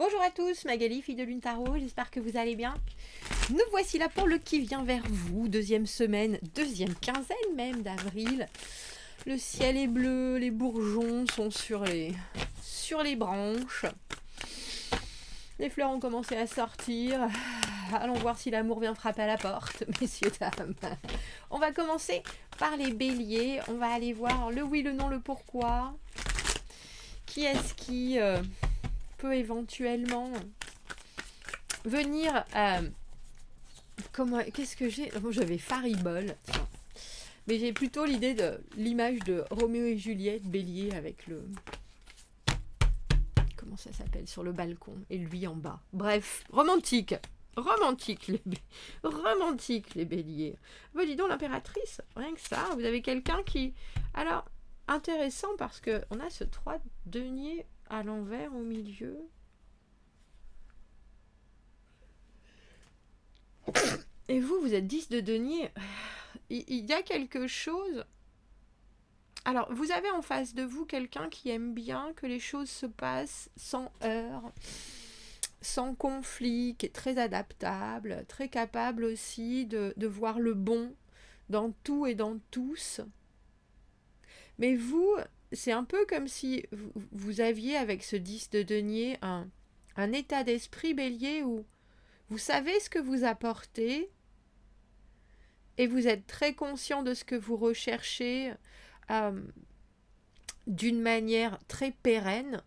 Bonjour à tous, Magali, fille de Lune Tarot, j'espère que vous allez bien. Nous voici là pour le qui vient vers vous, deuxième semaine, deuxième quinzaine même d'avril. Le ciel est bleu, les bourgeons sont sur les branches. Les fleurs ont commencé à sortir. Allons voir si l'amour vient frapper à la porte, messieurs, dames. On va commencer par les béliers. On va aller voir le oui, le non, le pourquoi. Qui est-ce qui peut éventuellement venir... qu'est-ce que j'ai? J'avais Faribol, tiens. Mais j'ai plutôt l'image de Roméo et Juliette, bélier, avec le... Comment ça s'appelle? Sur le balcon, et lui en bas. Bref, romantique les béliers. Bah, dis donc, l'impératrice, rien que ça, vous avez quelqu'un qui... Alors, intéressant parce que on a ce 3 denier à l'envers au milieu. Et vous êtes 10 de denier. Il y a quelque chose... Alors, vous avez en face de vous quelqu'un qui aime bien que les choses se passent sans heurts, sans conflit, qui est très adaptable, très capable aussi de voir le bon dans tout et dans tous. Mais vous, c'est un peu comme si vous aviez avec ce 10 de denier un état d'esprit bélier où vous savez ce que vous apportez et vous êtes très conscient de ce que vous recherchez d'une manière très pérenne.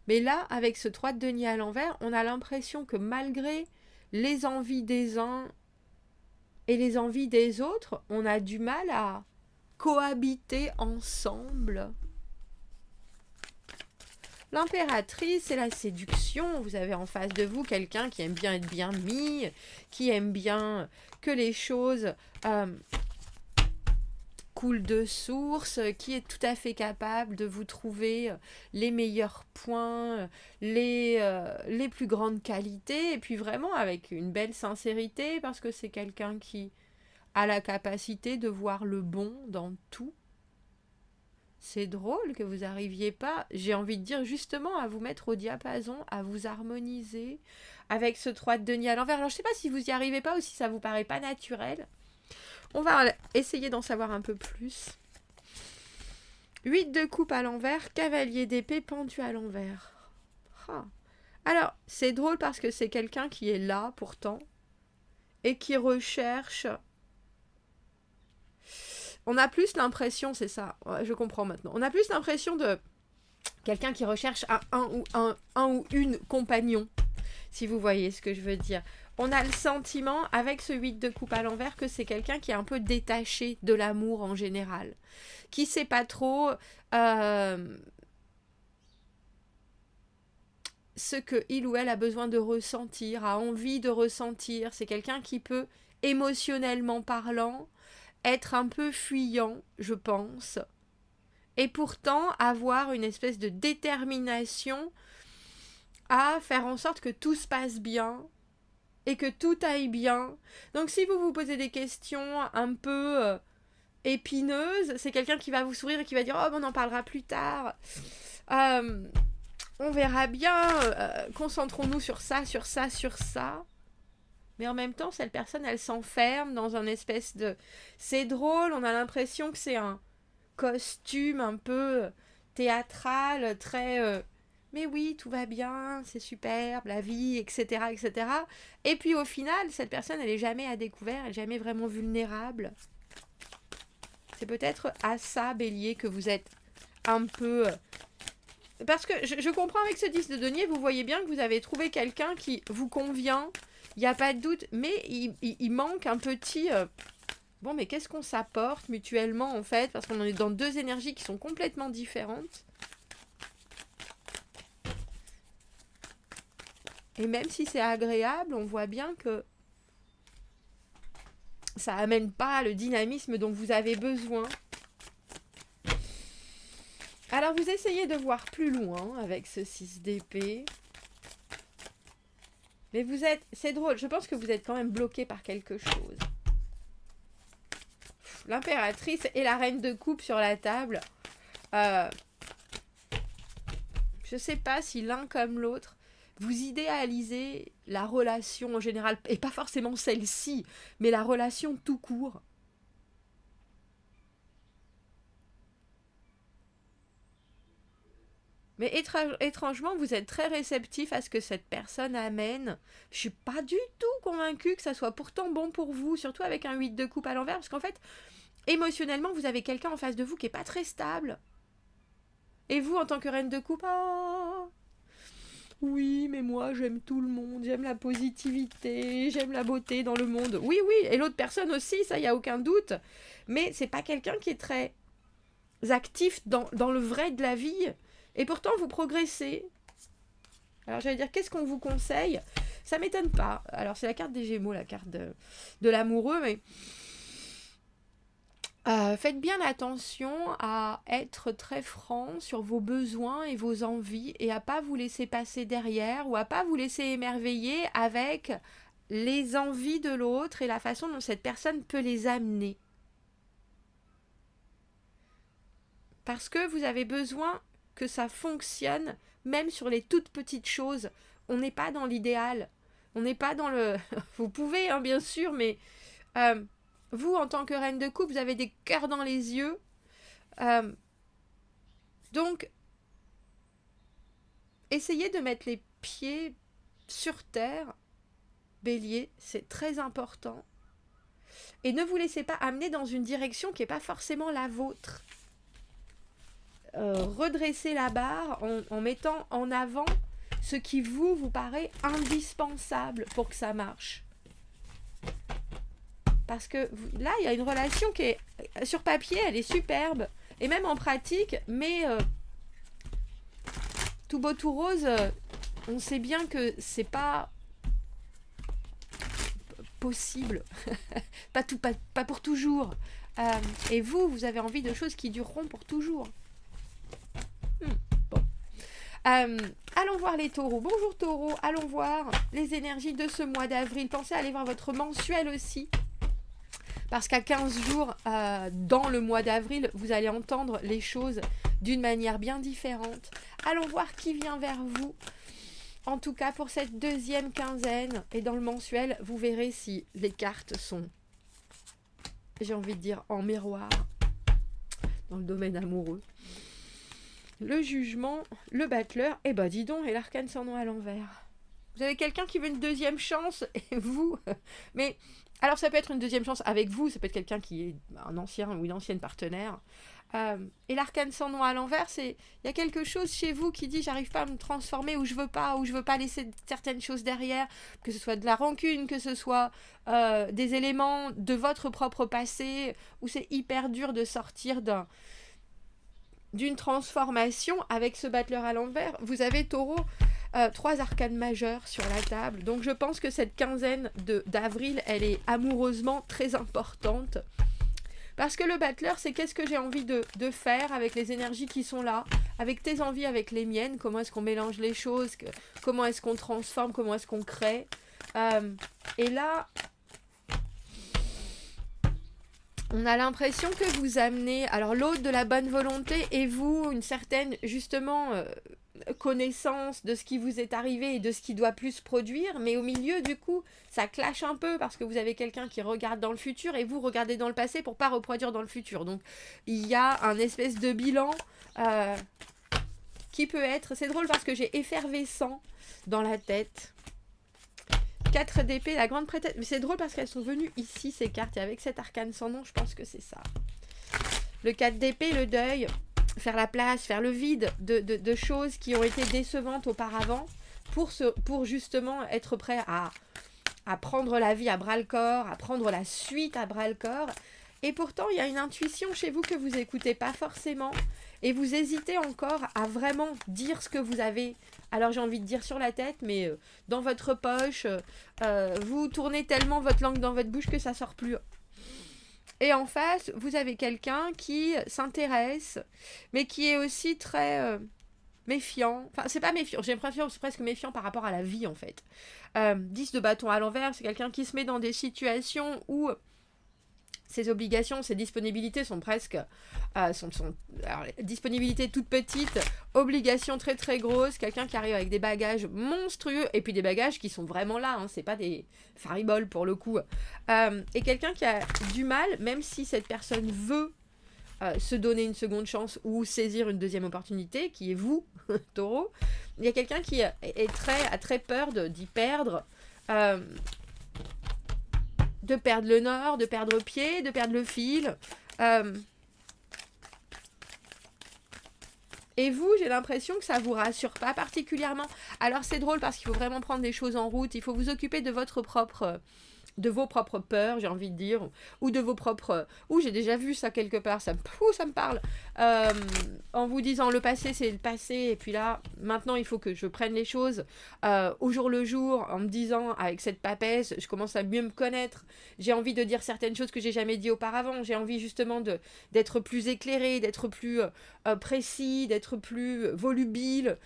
Mais là, avec ce 3 de denier à l'envers, on a l'impression que malgré les envies des uns et les envies des autres, on a du mal à cohabiter ensemble. L'impératrice, c'est la séduction. Vous avez en face de vous quelqu'un qui aime bien être bien mis, qui aime bien que les choses coulent de source, qui est tout à fait capable de vous trouver les meilleurs points, les plus grandes qualités, et puis vraiment avec une belle sincérité, parce que c'est quelqu'un qui a la capacité de voir le bon dans tout. C'est drôle que vous n'arriviez pas, j'ai envie de dire justement, à vous mettre au diapason, à vous harmoniser avec ce 3 de denier à l'envers. Alors je ne sais pas si vous y arrivez pas ou si ça vous paraît pas naturel. On va essayer d'en savoir un peu plus. 8 de coupe à l'envers, cavalier d'épée pendu à l'envers. Ah. Alors, c'est drôle parce que c'est quelqu'un qui est là pourtant et qui recherche... On a plus l'impression, c'est ça, je comprends maintenant. On a plus l'impression de quelqu'un qui recherche un ou une compagnon, si vous voyez ce que je veux dire. On a le sentiment, avec ce 8 de coupe à l'envers, que c'est quelqu'un qui est un peu détaché de l'amour en général. Qui ne sait pas trop ce qu'il ou elle a besoin de ressentir, a envie de ressentir. C'est quelqu'un qui peut, émotionnellement parlant, être un peu fuyant, je pense. Et pourtant, avoir une espèce de détermination à faire en sorte que tout se passe bien et que tout aille bien. Donc si vous vous posez des questions un peu épineuses, c'est quelqu'un qui va vous sourire et qui va dire « Oh, on en parlera plus tard. On verra bien. Concentrons-nous sur ça, sur ça, sur ça. » Mais en même temps, cette personne, elle s'enferme dans un espèce de... C'est drôle, on a l'impression que c'est un costume un peu théâtral, très... Mais oui, tout va bien, c'est superbe, la vie, etc., etc. Et puis au final, cette personne, elle n'est jamais à découvert, elle n'est jamais vraiment vulnérable. C'est peut-être à ça, Bélier, que vous êtes un peu... Parce que je comprends avec ce 10 de denier, vous voyez bien que vous avez trouvé quelqu'un qui vous convient, il n'y a pas de doute, mais il manque un petit... Bon, mais qu'est-ce qu'on s'apporte mutuellement, en fait? Parce qu'on est dans deux énergies qui sont complètement différentes. Et même si c'est agréable, on voit bien que ça amène pas le dynamisme dont vous avez besoin. Alors, vous essayez de voir plus loin avec ce 6 d'épée. Mais vous êtes... C'est drôle, je pense que vous êtes quand même bloqué par quelque chose. L'impératrice et la reine de coupe sur la table. Je je sais pas si l'un comme l'autre, vous idéalisez la relation en général, et pas forcément celle-ci, mais la relation tout court. Mais étrangement, vous êtes très réceptif à ce que cette personne amène. Je suis pas du tout convaincue que ça soit pourtant bon pour vous, surtout avec un 8 de coupe à l'envers, parce qu'en fait, émotionnellement, vous avez quelqu'un en face de vous qui est pas très stable. Et vous, en tant que reine de coupe, ah, oui, mais moi, j'aime tout le monde, j'aime la positivité, j'aime la beauté dans le monde. Oui, oui, et l'autre personne aussi, ça, y a aucun doute. Mais c'est pas quelqu'un qui est très actif dans le vrai de la vie. Et pourtant, vous progressez. Alors, j'allais dire, qu'est-ce qu'on vous conseille? Ça m'étonne pas. Alors, c'est la carte des Gémeaux, la carte de l'amoureux, mais faites bien attention à être très franc sur vos besoins et vos envies et à pas vous laisser passer derrière ou à pas vous laisser émerveiller avec les envies de l'autre et la façon dont cette personne peut les amener. Parce que vous avez besoin que ça fonctionne, même sur les toutes petites choses. On n'est pas dans l'idéal. On n'est pas dans le... Vous pouvez, hein, bien sûr, mais vous, en tant que reine de coupe, vous avez des cœurs dans les yeux. Donc, essayez de mettre les pieds sur terre. Bélier, c'est très important. Et ne vous laissez pas amener dans une direction qui n'est pas forcément la vôtre. Redressez la barre en mettant en avant ce qui vous paraît indispensable pour que ça marche. Parce que là, il y a une relation qui est, sur papier, elle est superbe. Et même en pratique, mais tout beau, tout rose, on sait bien que c'est pas possible. pas pour toujours. Et vous avez envie de choses qui dureront pour toujours. Bon. Allons voir les taureaux. Bonjour taureaux, allons voir les énergies de ce mois d'avril. Pensez à aller voir votre mensuel aussi. Parce qu'à 15 jours dans le mois d'avril, vous allez entendre les choses d'une manière bien différente. Allons voir qui vient vers vous. En tout cas, pour cette deuxième quinzaine et dans le mensuel, vous verrez si les cartes sont, j'ai envie de dire, en miroir dans le domaine amoureux. Le jugement, le battleur, et bah dis donc, et l'arcane sans nom à l'envers. Vous avez quelqu'un qui veut une deuxième chance, et vous... Mais, alors ça peut être une deuxième chance avec vous, ça peut être quelqu'un qui est un ancien ou une ancienne partenaire. Et l'arcane sans nom à l'envers, c'est... Il y a quelque chose chez vous qui dit, j'arrive pas à me transformer, ou je veux pas laisser certaines choses derrière, que ce soit de la rancune, que ce soit des éléments de votre propre passé, où c'est hyper dur de sortir d'une transformation avec ce battleur à l'envers. Vous avez taureau, 3 arcanes majeures sur la table. Donc je pense que cette quinzaine d'avril, elle est amoureusement très importante. Parce que le battleur, c'est qu'est-ce que j'ai envie de faire avec les énergies qui sont là, avec tes envies, avec les miennes, comment est-ce qu'on mélange les choses, comment est-ce qu'on transforme, comment est-ce qu'on crée. Et là... On a l'impression que vous amenez, alors l'autre de la bonne volonté et vous, une certaine, justement, connaissance de ce qui vous est arrivé et de ce qui doit plus produire, mais au milieu, du coup, ça clash un peu parce que vous avez quelqu'un qui regarde dans le futur et vous regardez dans le passé pour pas reproduire dans le futur. Donc, il y a un espèce de bilan qui peut être... C'est drôle parce que j'ai effervescent dans la tête. 4 d'épée, la grande prêtresse. Mais c'est drôle parce qu'elles sont venues ici, ces cartes. Et avec cet arcane sans nom, je pense que c'est ça. Le 4 d'épée, le deuil. Faire la place, faire le vide de choses qui ont été décevantes auparavant. Pour justement être prêt à prendre la vie à bras-le-corps, à prendre la suite à bras-le-corps. Et pourtant, il y a une intuition chez vous que vous n'écoutez pas forcément. Et vous hésitez encore à vraiment dire ce que vous avez... Alors j'ai envie de dire sur la tête, mais dans votre poche, vous tournez tellement votre langue dans votre bouche que ça sort plus. Et en face, vous avez quelqu'un qui s'intéresse, mais qui est aussi très méfiant. Enfin, c'est pas méfiant, j'ai l'impression que c'est presque méfiant par rapport à la vie en fait. 10 de bâton à l'envers, c'est quelqu'un qui se met dans des situations où Ces obligations, ces disponibilités sont presque... alors, disponibilité toute petite, obligations très très grosses, quelqu'un qui arrive avec des bagages monstrueux, et puis des bagages qui sont vraiment là, hein, c'est pas des fariboles pour le coup. Et quelqu'un qui a du mal, même si cette personne veut se donner une seconde chance ou saisir une deuxième opportunité, qui est vous, taureau, il y a quelqu'un qui a très peur d'y perdre... de perdre le nord, de perdre pied, de perdre le fil. Et vous, j'ai l'impression que ça vous rassure pas particulièrement. Alors c'est drôle parce qu'il faut vraiment prendre des choses en route. Il faut vous occuper de de vos propres peurs, j'ai envie de dire, ou de vos propres... j'ai déjà vu ça quelque part, ça me parle. En vous disant, le passé, c'est le passé, et puis là, maintenant, il faut que je prenne les choses au jour le jour, en me disant, avec cette papesse, je commence à mieux me connaître, j'ai envie de dire certaines choses que j'ai jamais dit auparavant, j'ai envie justement d'être plus éclairé, d'être plus précis, d'être plus volubile,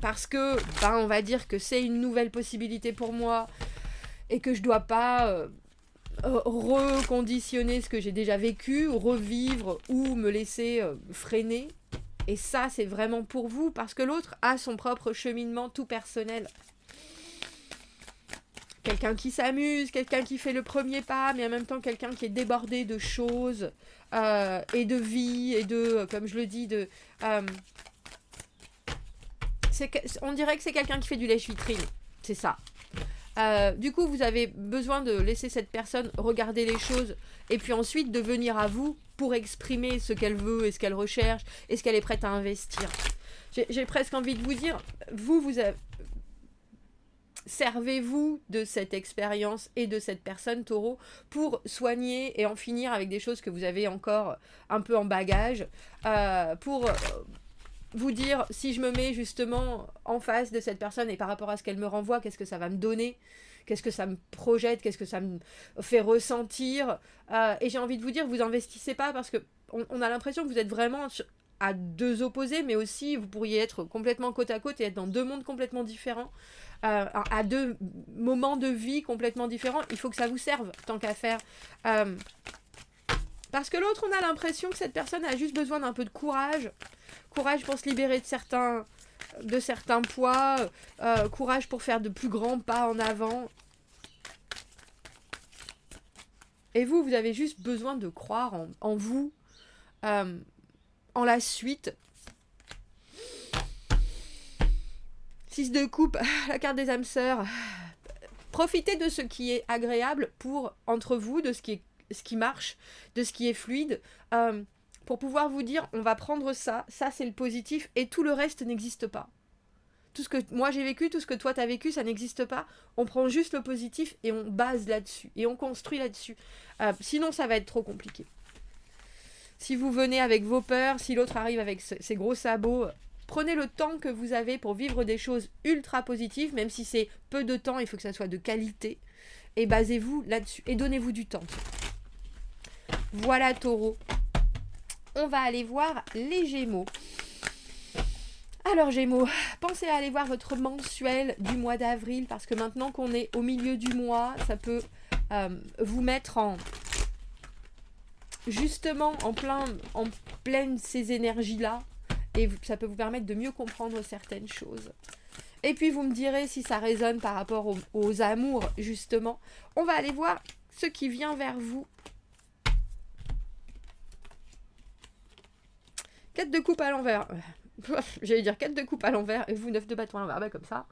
parce que, on va dire que c'est une nouvelle possibilité pour moi, et que je dois pas reconditionner ce que j'ai déjà vécu, revivre ou me laisser freiner. Et ça, c'est vraiment pour vous, parce que l'autre a son propre cheminement tout personnel. Quelqu'un qui s'amuse, quelqu'un qui fait le premier pas, mais en même temps quelqu'un qui est débordé de choses, et de vie, et de, comme je le dis, on dirait que c'est quelqu'un qui fait du lèche-vitrine. C'est ça. Du coup, vous avez besoin de laisser cette personne regarder les choses et puis ensuite de venir à vous pour exprimer ce qu'elle veut et ce qu'elle recherche et ce qu'elle est prête à investir. J'ai presque envie de vous dire, servez-vous de cette expérience et de cette personne, taureau, pour soigner et en finir avec des choses que vous avez encore un peu en bagage, pour... vous dire, si je me mets justement en face de cette personne et par rapport à ce qu'elle me renvoie, qu'est-ce que ça va me donner, qu'est-ce que ça me projette, qu'est-ce que ça me fait ressentir. Et j'ai envie de vous dire, vous investissez pas parce que on a l'impression que vous êtes vraiment à deux opposés, mais aussi vous pourriez être complètement côte à côte et être dans deux mondes complètement différents, à deux moments de vie complètement différents. Il faut que ça vous serve, tant qu'à faire. Parce que l'autre, on a l'impression que cette personne a juste besoin d'un peu de courage. Courage pour se libérer de certains poids. Courage pour faire de plus grands pas en avant. Et vous avez juste besoin de croire en vous, en la suite. 6 de coupe, la carte des âmes sœurs. Profitez de ce qui est agréable entre vous, de ce qui marche, de ce qui est fluide, pour pouvoir vous dire, on va prendre ça c'est le positif, et tout le reste n'existe pas. Tout ce que moi j'ai vécu, tout ce que toi t'as vécu, ça n'existe pas. On prend juste le positif et on base là-dessus, et on construit là-dessus. Sinon, ça va être trop compliqué. Si vous venez avec vos peurs, si l'autre arrive avec ses gros sabots, prenez le temps que vous avez pour vivre des choses ultra positives, même si c'est peu de temps, il faut que ça soit de qualité, et basez-vous là-dessus, et donnez-vous du temps. Voilà, taureau. On va aller voir les Gémeaux. Alors Gémeaux, pensez à aller voir votre mensuel du mois d'avril, parce que maintenant qu'on est au milieu du mois, ça peut vous mettre en pleine ces énergies-là, et ça peut vous permettre de mieux comprendre certaines choses. Et puis vous me direz si ça résonne par rapport aux amours, justement. On va aller voir ce qui vient vers vous. 4 de coupe à l'envers. J'allais dire 4 de coupe à l'envers et vous 9 de bâton à l'envers, comme ça.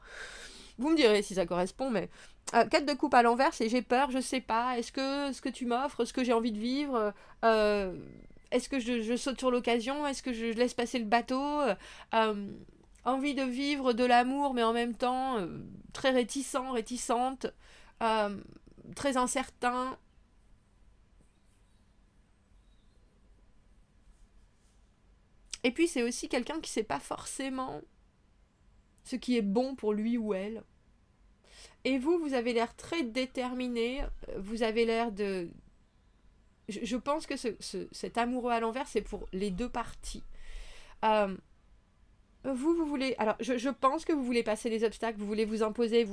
Vous me direz si ça correspond, mais 4 de coupe à l'envers, c'est j'ai peur, je sais pas, est-ce que tu m'offres, ce que j'ai envie de vivre, est-ce que je saute sur l'occasion, est-ce que je laisse passer le bateau, envie de vivre de l'amour, mais en même temps très réticente, très incertain. Et puis c'est aussi quelqu'un qui ne sait pas forcément ce qui est bon pour lui ou elle. Et vous avez l'air très déterminé, vous avez l'air de... Je pense que cet amoureux à l'envers, c'est pour les deux parties. Vous voulez... Alors, je pense que vous voulez passer les obstacles, vous voulez vous imposer, vous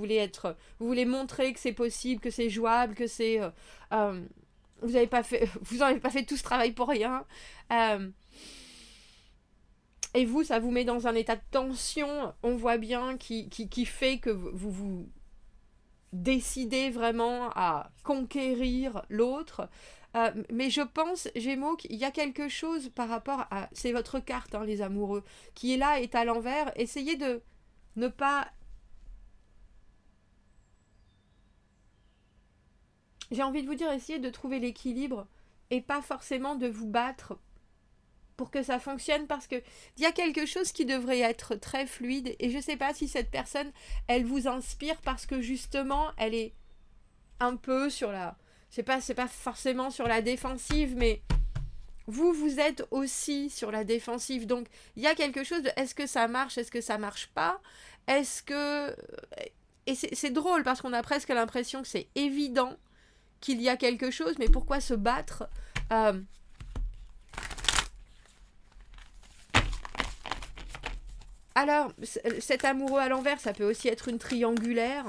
voulez montrer que c'est possible, que c'est jouable, que c'est... vous n'avez pas fait, vous en avez pas fait tout ce travail pour rien. Et vous, ça vous met dans un état de tension, on voit bien, qui fait que vous décidez vraiment à conquérir l'autre. Mais je pense, Gémeaux, qu'il y a quelque chose par rapport à... C'est votre carte, hein, les amoureux, qui est là, est à l'envers. Essayez de ne pas... J'ai envie de vous dire, essayez de trouver l'équilibre et pas forcément de vous battre pour que ça fonctionne, parce que il y a quelque chose qui devrait être très fluide, et je sais pas si cette personne, elle vous inspire parce que justement, elle est un peu sur la... c'est pas forcément sur la défensive, mais vous êtes aussi sur la défensive. Donc, il y a quelque chose de est-ce que ça marche, est-ce que ça marche pas, est-ce que... Et c'est drôle parce qu'on a presque l'impression que c'est évident qu'il y a quelque chose, mais pourquoi se battre Alors, cet amoureux à l'envers, ça peut aussi être une triangulaire.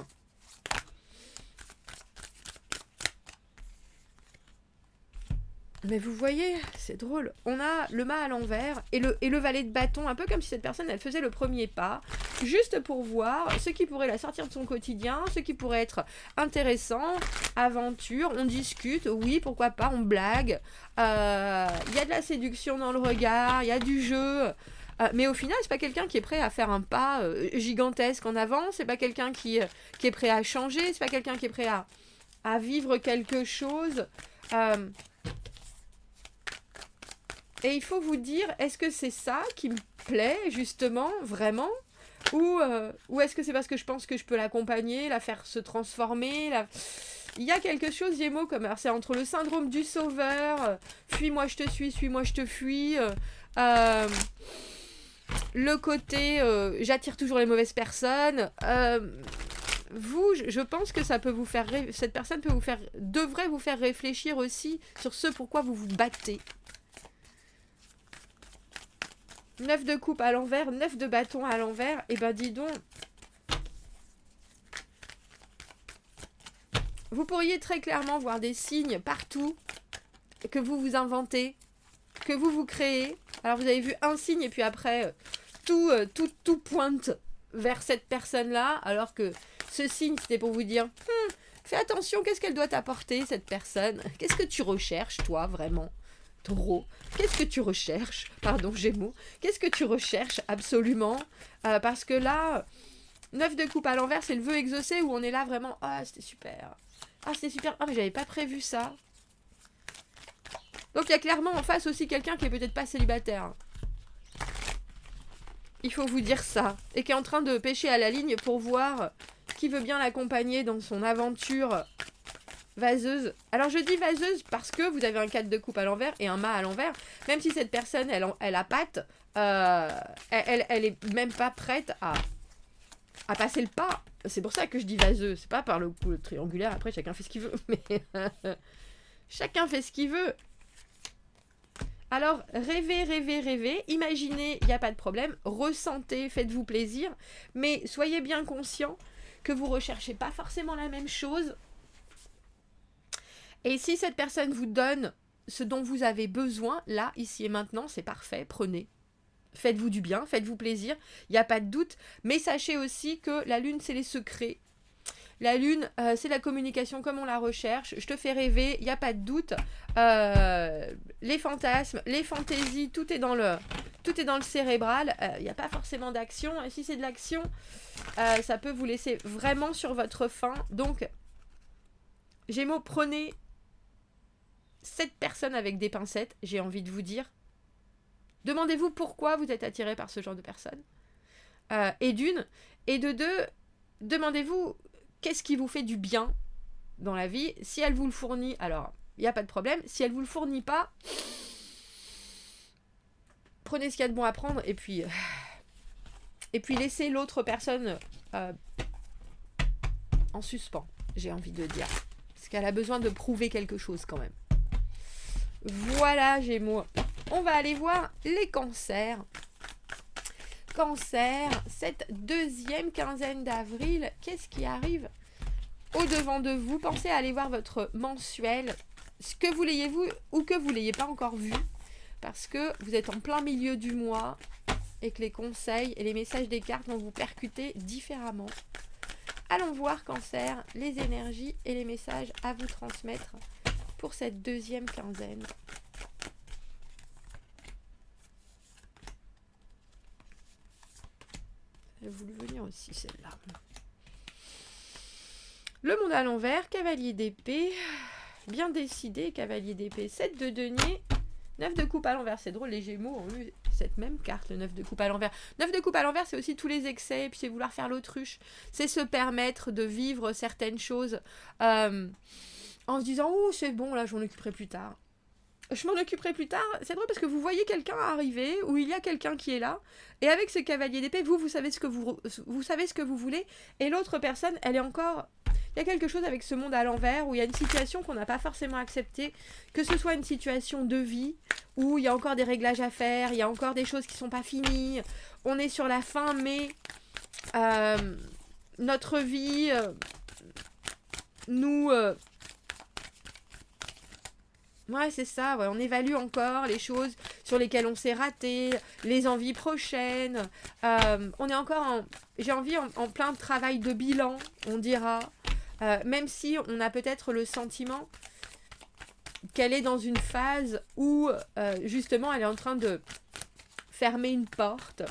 Mais vous voyez, c'est drôle. On a le mât à l'envers et le valet de bâton, un peu comme si cette personne, elle faisait le premier pas, juste pour voir ce qui pourrait la sortir de son quotidien, ce qui pourrait être intéressant, aventure, on discute, oui, pourquoi pas, on blague. Il y a de la séduction dans le regard, il y a du jeu. Mais au final, c'est pas quelqu'un qui est prêt à faire un pas gigantesque en avant, c'est pas quelqu'un qui est prêt à changer, c'est pas quelqu'un qui est prêt à vivre quelque chose. Et il faut vous dire, est-ce que c'est ça qui me plaît, justement, vraiment ? Ou est-ce que c'est parce que je pense que je peux l'accompagner, la faire se transformer Il y a quelque chose, Gémeaux, comme... Alors, c'est entre le syndrome du sauveur, fuis-moi, je te suis-moi, je te fuis... le côté j'attire toujours les mauvaises personnes. Vous, je pense que ça peut vous faire... Cette personne devrait vous faire réfléchir aussi sur ce pourquoi vous vous battez. 9 de coupe à l'envers, 9 de bâton à l'envers, et ben dis donc. Vous pourriez très clairement voir des signes partout que vous vous inventez, que vous créez. Alors vous avez vu un signe et puis après tout pointe vers cette personne-là, alors que ce signe c'était pour vous dire fais attention, qu'est-ce qu'elle doit t'apporter cette personne ? Qu'est-ce que tu recherches toi vraiment ? Taureau, qu'est-ce que tu recherches ? Pardon, Gémeaux, qu'est-ce que tu recherches absolument ? Parce que là, 9 de coupe à l'envers, c'est le vœu exaucé où on est là vraiment, ah c'était super, mais j'avais pas prévu ça. Donc il y a clairement en face aussi quelqu'un qui est peut-être pas célibataire. Il faut vous dire ça. Et qui est en train de pêcher à la ligne pour voir qui veut bien l'accompagner dans son aventure vaseuse. Alors je dis vaseuse parce que vous avez un 4 de coupe à l'envers et un mât à l'envers. Même si cette personne, elle a patte, elle est même pas prête à passer le pas. C'est pour ça que je dis vaseuse. C'est pas par le coup triangulaire. Après, chacun fait ce qu'il veut. Mais chacun fait ce qu'il veut. Alors, rêvez. Imaginez, il n'y a pas de problème. Ressentez, faites-vous plaisir. Mais soyez bien conscient que vous ne recherchez pas forcément la même chose. Et si cette personne vous donne ce dont vous avez besoin, là, ici et maintenant, c'est parfait, prenez. Faites-vous du bien, faites-vous plaisir, il n'y a pas de doute. Mais sachez aussi que la lune, c'est les secrets. La lune, c'est la communication comme on la recherche. Je te fais rêver, il n'y a pas de doute. Les fantasmes, les fantaisies, tout est dans le cérébral. Il n'y a pas forcément d'action. Et si c'est de l'action, ça peut vous laisser vraiment sur votre faim. Donc, Gémeaux, prenez cette personne avec des pincettes, j'ai envie de vous dire. Demandez-vous pourquoi vous êtes attiré par ce genre de personne. Et de deux, demandez-vous qu'est-ce qui vous fait du bien dans la vie. Si elle vous le fournit, alors il n'y a pas de problème. Si elle vous le fournit pas, prenez ce qu'il y a de bon à prendre et puis laissez l'autre personne en suspens, j'ai envie de dire. Parce qu'elle a besoin de prouver quelque chose quand même. Voilà, Gémeaux. On va aller voir les cancers. Cancer, cette deuxième quinzaine d'avril, qu'est-ce qui arrive au-devant de vous? Pensez à aller voir votre mensuel que vous l'ayez vu ou que vous ne l'ayez pas encore vu, parce que vous êtes en plein milieu du mois et que les conseils et les messages des cartes vont vous percuter différemment. Allons voir, Cancer, les énergies et les messages à vous transmettre pour cette deuxième quinzaine. Elle a voulu venir aussi, celle-là. Le monde à l'envers, cavalier d'épée, bien décidé, cavalier d'épée, 7 de denier, 9 de coupe à l'envers. C'est drôle, les Gémeaux ont eu cette même carte, le 9 de coupe à l'envers. 9 de coupe à l'envers, c'est aussi tous les excès, puis c'est vouloir faire l'autruche. C'est se permettre de vivre certaines choses en se disant « Oh, c'est bon, là, je m'en occuperai plus tard. » Je m'en occuperai plus tard. C'est drôle parce que vous voyez quelqu'un arriver, ou il y a quelqu'un qui est là, et avec ce cavalier d'épée, vous savez ce que vous savez ce que vous voulez, et l'autre personne, elle est encore... Il y a quelque chose avec ce monde à l'envers où il y a une situation qu'on n'a pas forcément acceptée, que ce soit une situation de vie, où il y a encore des réglages à faire, il y a encore des choses qui ne sont pas finies, on est sur la fin, mais notre vie nous... Ouais, c'est ça, ouais. On évalue encore les choses sur lesquelles on s'est raté, les envies prochaines. On est encore j'ai envie en plein travail de bilan, on dira. Même si on a peut-être le sentiment qu'elle est dans une phase où, justement, elle est en train de fermer une porte.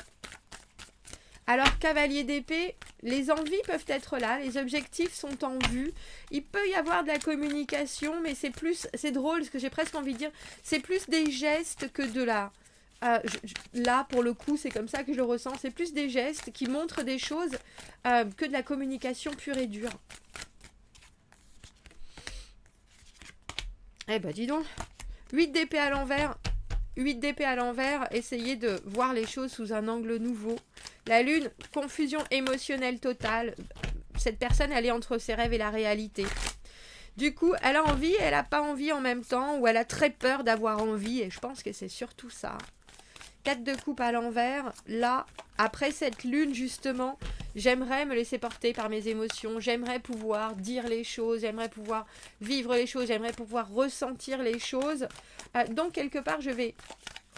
Alors, cavalier d'épée, les envies peuvent être là, les objectifs sont en vue. Il peut y avoir de la communication, mais c'est drôle, parce que j'ai presque envie de dire, c'est plus des gestes que de la... là, pour le coup, c'est comme ça que je le ressens. C'est plus des gestes qui montrent des choses que de la communication pure et dure. Eh ben, dis donc. 8 d'épée à l'envers. 8 d'épée à l'envers. Essayez de voir les choses sous un angle nouveau. La lune, confusion émotionnelle totale. Cette personne, elle est entre ses rêves et la réalité. Du coup, elle a envie, elle n'a pas envie en même temps, ou elle a très peur d'avoir envie, et je pense que c'est surtout ça. 4 de coupe à l'envers. Là, après cette lune, justement, j'aimerais me laisser porter par mes émotions. J'aimerais pouvoir dire les choses. J'aimerais pouvoir vivre les choses. J'aimerais pouvoir ressentir les choses. Donc, quelque part, je vais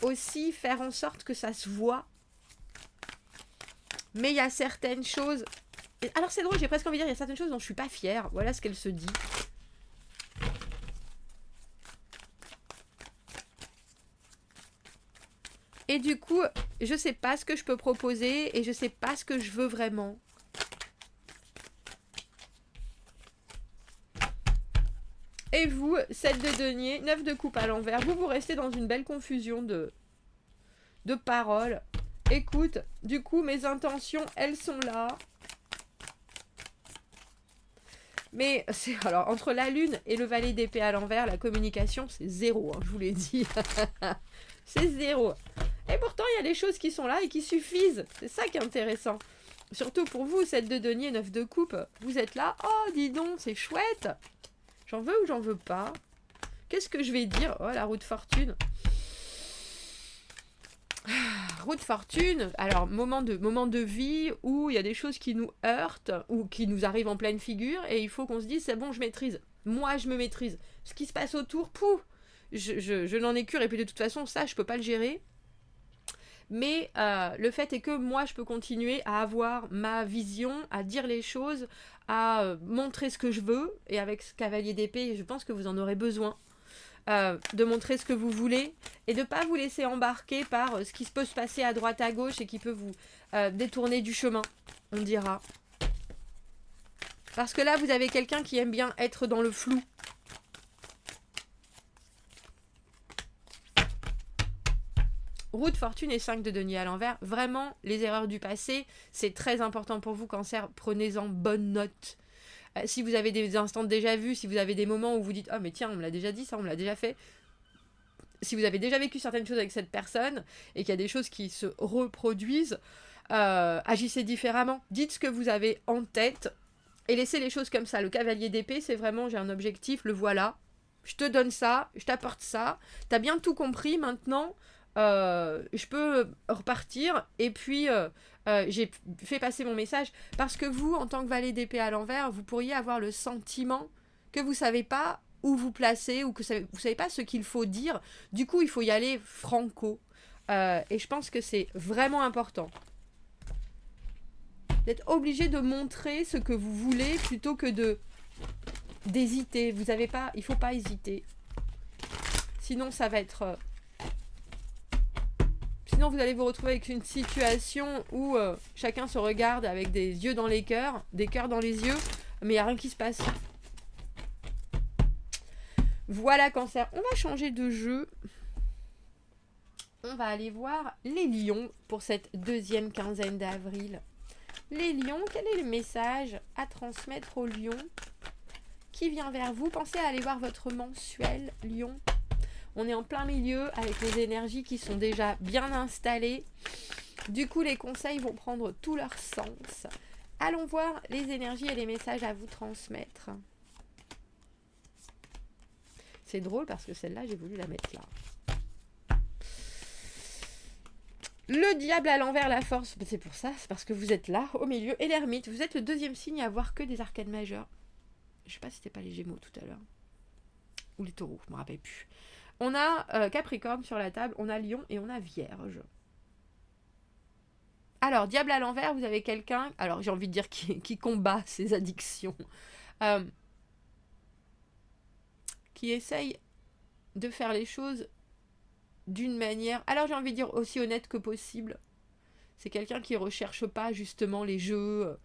aussi faire en sorte que ça se voit. Mais il y a certaines choses... Alors, c'est drôle, j'ai presque envie de dire, il y a certaines choses dont je ne suis pas fière. Voilà ce qu'elle se dit. Et du coup, je sais pas ce que je peux proposer et je sais pas ce que je veux vraiment. Et vous, 7 de denier, 9 de coupe à l'envers. Vous restez dans une belle confusion de paroles. Écoute, du coup, mes intentions, elles sont là. Mais, alors, entre la lune et le valet d'épée à l'envers, la communication, c'est zéro, hein, je vous l'ai dit. C'est zéro. Et pourtant, il y a des choses qui sont là et qui suffisent. C'est ça qui est intéressant. Surtout pour vous, 7 de denier, 9 de coupe. Vous êtes là, oh, dis donc, c'est chouette. J'en veux ou j'en veux pas? Qu'est-ce que je vais dire? Oh, la roue de fortune. Roue de fortune, alors moment de vie où il y a des choses qui nous heurtent ou qui nous arrivent en pleine figure et il faut qu'on se dise c'est bon, je maîtrise. Moi, je me maîtrise. Ce qui se passe autour, je n'en ai cure et puis de toute façon, ça, je peux pas le gérer. Mais le fait est que moi, je peux continuer à avoir ma vision, à dire les choses, à montrer ce que je veux. Et avec ce cavalier d'épée, je pense que vous en aurez besoin. De montrer ce que vous voulez et de ne pas vous laisser embarquer par ce qui peut se passer à droite à gauche et qui peut vous détourner du chemin, on dira. Parce que là, vous avez quelqu'un qui aime bien être dans le flou. Roue de fortune et 5 de denier à l'envers. Vraiment, les erreurs du passé, c'est très important pour vous, Cancer. Prenez-en bonne note. Si vous avez des instants déjà vus, si vous avez des moments où vous dites « Ah, mais tiens, on me l'a déjà dit, ça, on me l'a déjà fait », si vous avez déjà vécu certaines choses avec cette personne et qu'il y a des choses qui se reproduisent, agissez différemment. Dites ce que vous avez en tête et laissez les choses comme ça. Le cavalier d'épée, c'est vraiment « J'ai un objectif, le voilà. Je te donne ça, je t'apporte ça. T'as bien tout compris maintenant. Je peux repartir et puis... j'ai fait passer mon message parce que vous, en tant que valet d'épée à l'envers, vous pourriez avoir le sentiment que vous savez pas où vous placer ou que vous savez pas ce qu'il faut dire. Du coup, il faut y aller franco. Et je pense que c'est vraiment important. D'être obligé de montrer ce que vous voulez plutôt que d'hésiter. Vous avez pas, il faut pas hésiter. Sinon, ça va être... Sinon, vous allez vous retrouver avec une situation où chacun se regarde avec des yeux dans les cœurs, des cœurs dans les yeux, mais il n'y a rien qui se passe. Voilà, Cancer. On va changer de jeu. On va aller voir les lions pour cette deuxième quinzaine d'avril. Les lions, quel est le message à transmettre aux lions qui vient vers vous? Pensez à aller voir votre mensuel, lion. On est en plein milieu avec les énergies qui sont déjà bien installées. Du coup, les conseils vont prendre tout leur sens. Allons voir les énergies et les messages à vous transmettre. C'est drôle parce que celle-là, j'ai voulu la mettre là. Le diable à l'envers, la force. C'est pour ça, c'est parce que vous êtes là, au milieu. Et l'ermite, vous êtes le deuxième signe à avoir que des arcanes majeures. Je sais pas si c'était pas les Gémeaux tout à l'heure. Ou les Taureaux, je me rappelle plus. On a Capricorne sur la table, on a Lion et on a Vierge. Alors, diable à l'envers, vous avez quelqu'un, alors j'ai envie de dire qui combat ses addictions. Qui essaye de faire les choses d'une manière, alors j'ai envie de dire aussi honnête que possible. C'est quelqu'un qui recherche pas justement les jeux,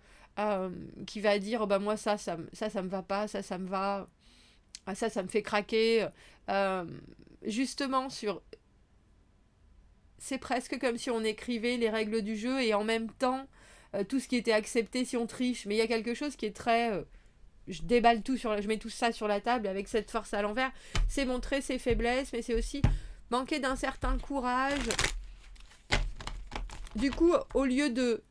qui va dire bah moi ça me va pas, ça me va, ça me fait craquer. Justement sur, c'est presque comme si on écrivait les règles du jeu et en même temps tout ce qui était accepté si on triche. Mais il y a quelque chose qui est très je déballe tout je mets tout ça sur la table avec cette force à l'envers. C'est montrer ses faiblesses, mais c'est aussi manquer d'un certain courage. Du coup, au lieu de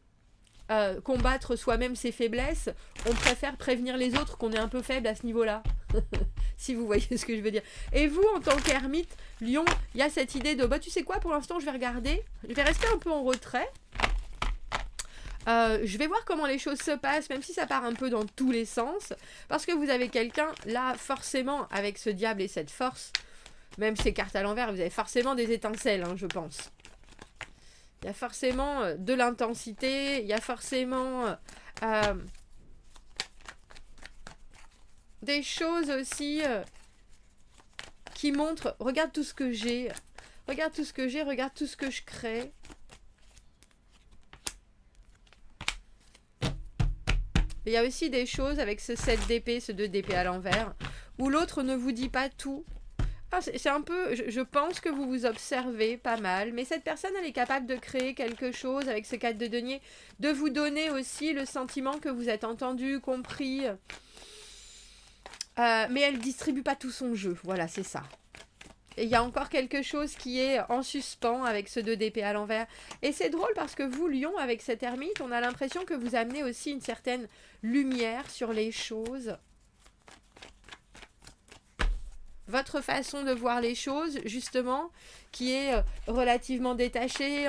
combattre soi-même ses faiblesses, on préfère prévenir les autres qu'on est un peu faible à ce niveau-là. Si vous voyez ce que je veux dire. Et vous, en tant qu'ermite, lion, il y a cette idée de bah tu sais quoi, pour l'instant je vais regarder, je vais rester un peu en retrait. Je vais voir comment les choses se passent, même si ça part un peu dans tous les sens, parce que vous avez quelqu'un, là, forcément, avec ce diable et cette force, même ces cartes à l'envers, vous avez forcément des étincelles, hein, je pense. Il y a forcément de l'intensité, il y a forcément des choses aussi qui montrent, regarde tout ce que j'ai, regarde tout ce que j'ai, regarde tout ce que je crée. Il y a aussi des choses avec ce 7 d'épée, ce 2 d'épée à l'envers, où l'autre ne vous dit pas tout. Ah, c'est un peu, je pense que vous vous observez pas mal, mais cette personne, elle est capable de créer quelque chose avec ce 4 de denier, de vous donner aussi le sentiment que vous êtes entendu, compris, mais elle distribue pas tout son jeu, voilà, c'est ça. Et il y a encore quelque chose qui est en suspens avec ce 2 d'épée à l'envers. Et c'est drôle parce que vous, lion, avec cette ermite, on a l'impression que vous amenez aussi une certaine lumière sur les choses. Votre façon de voir les choses, justement, qui est relativement détachée.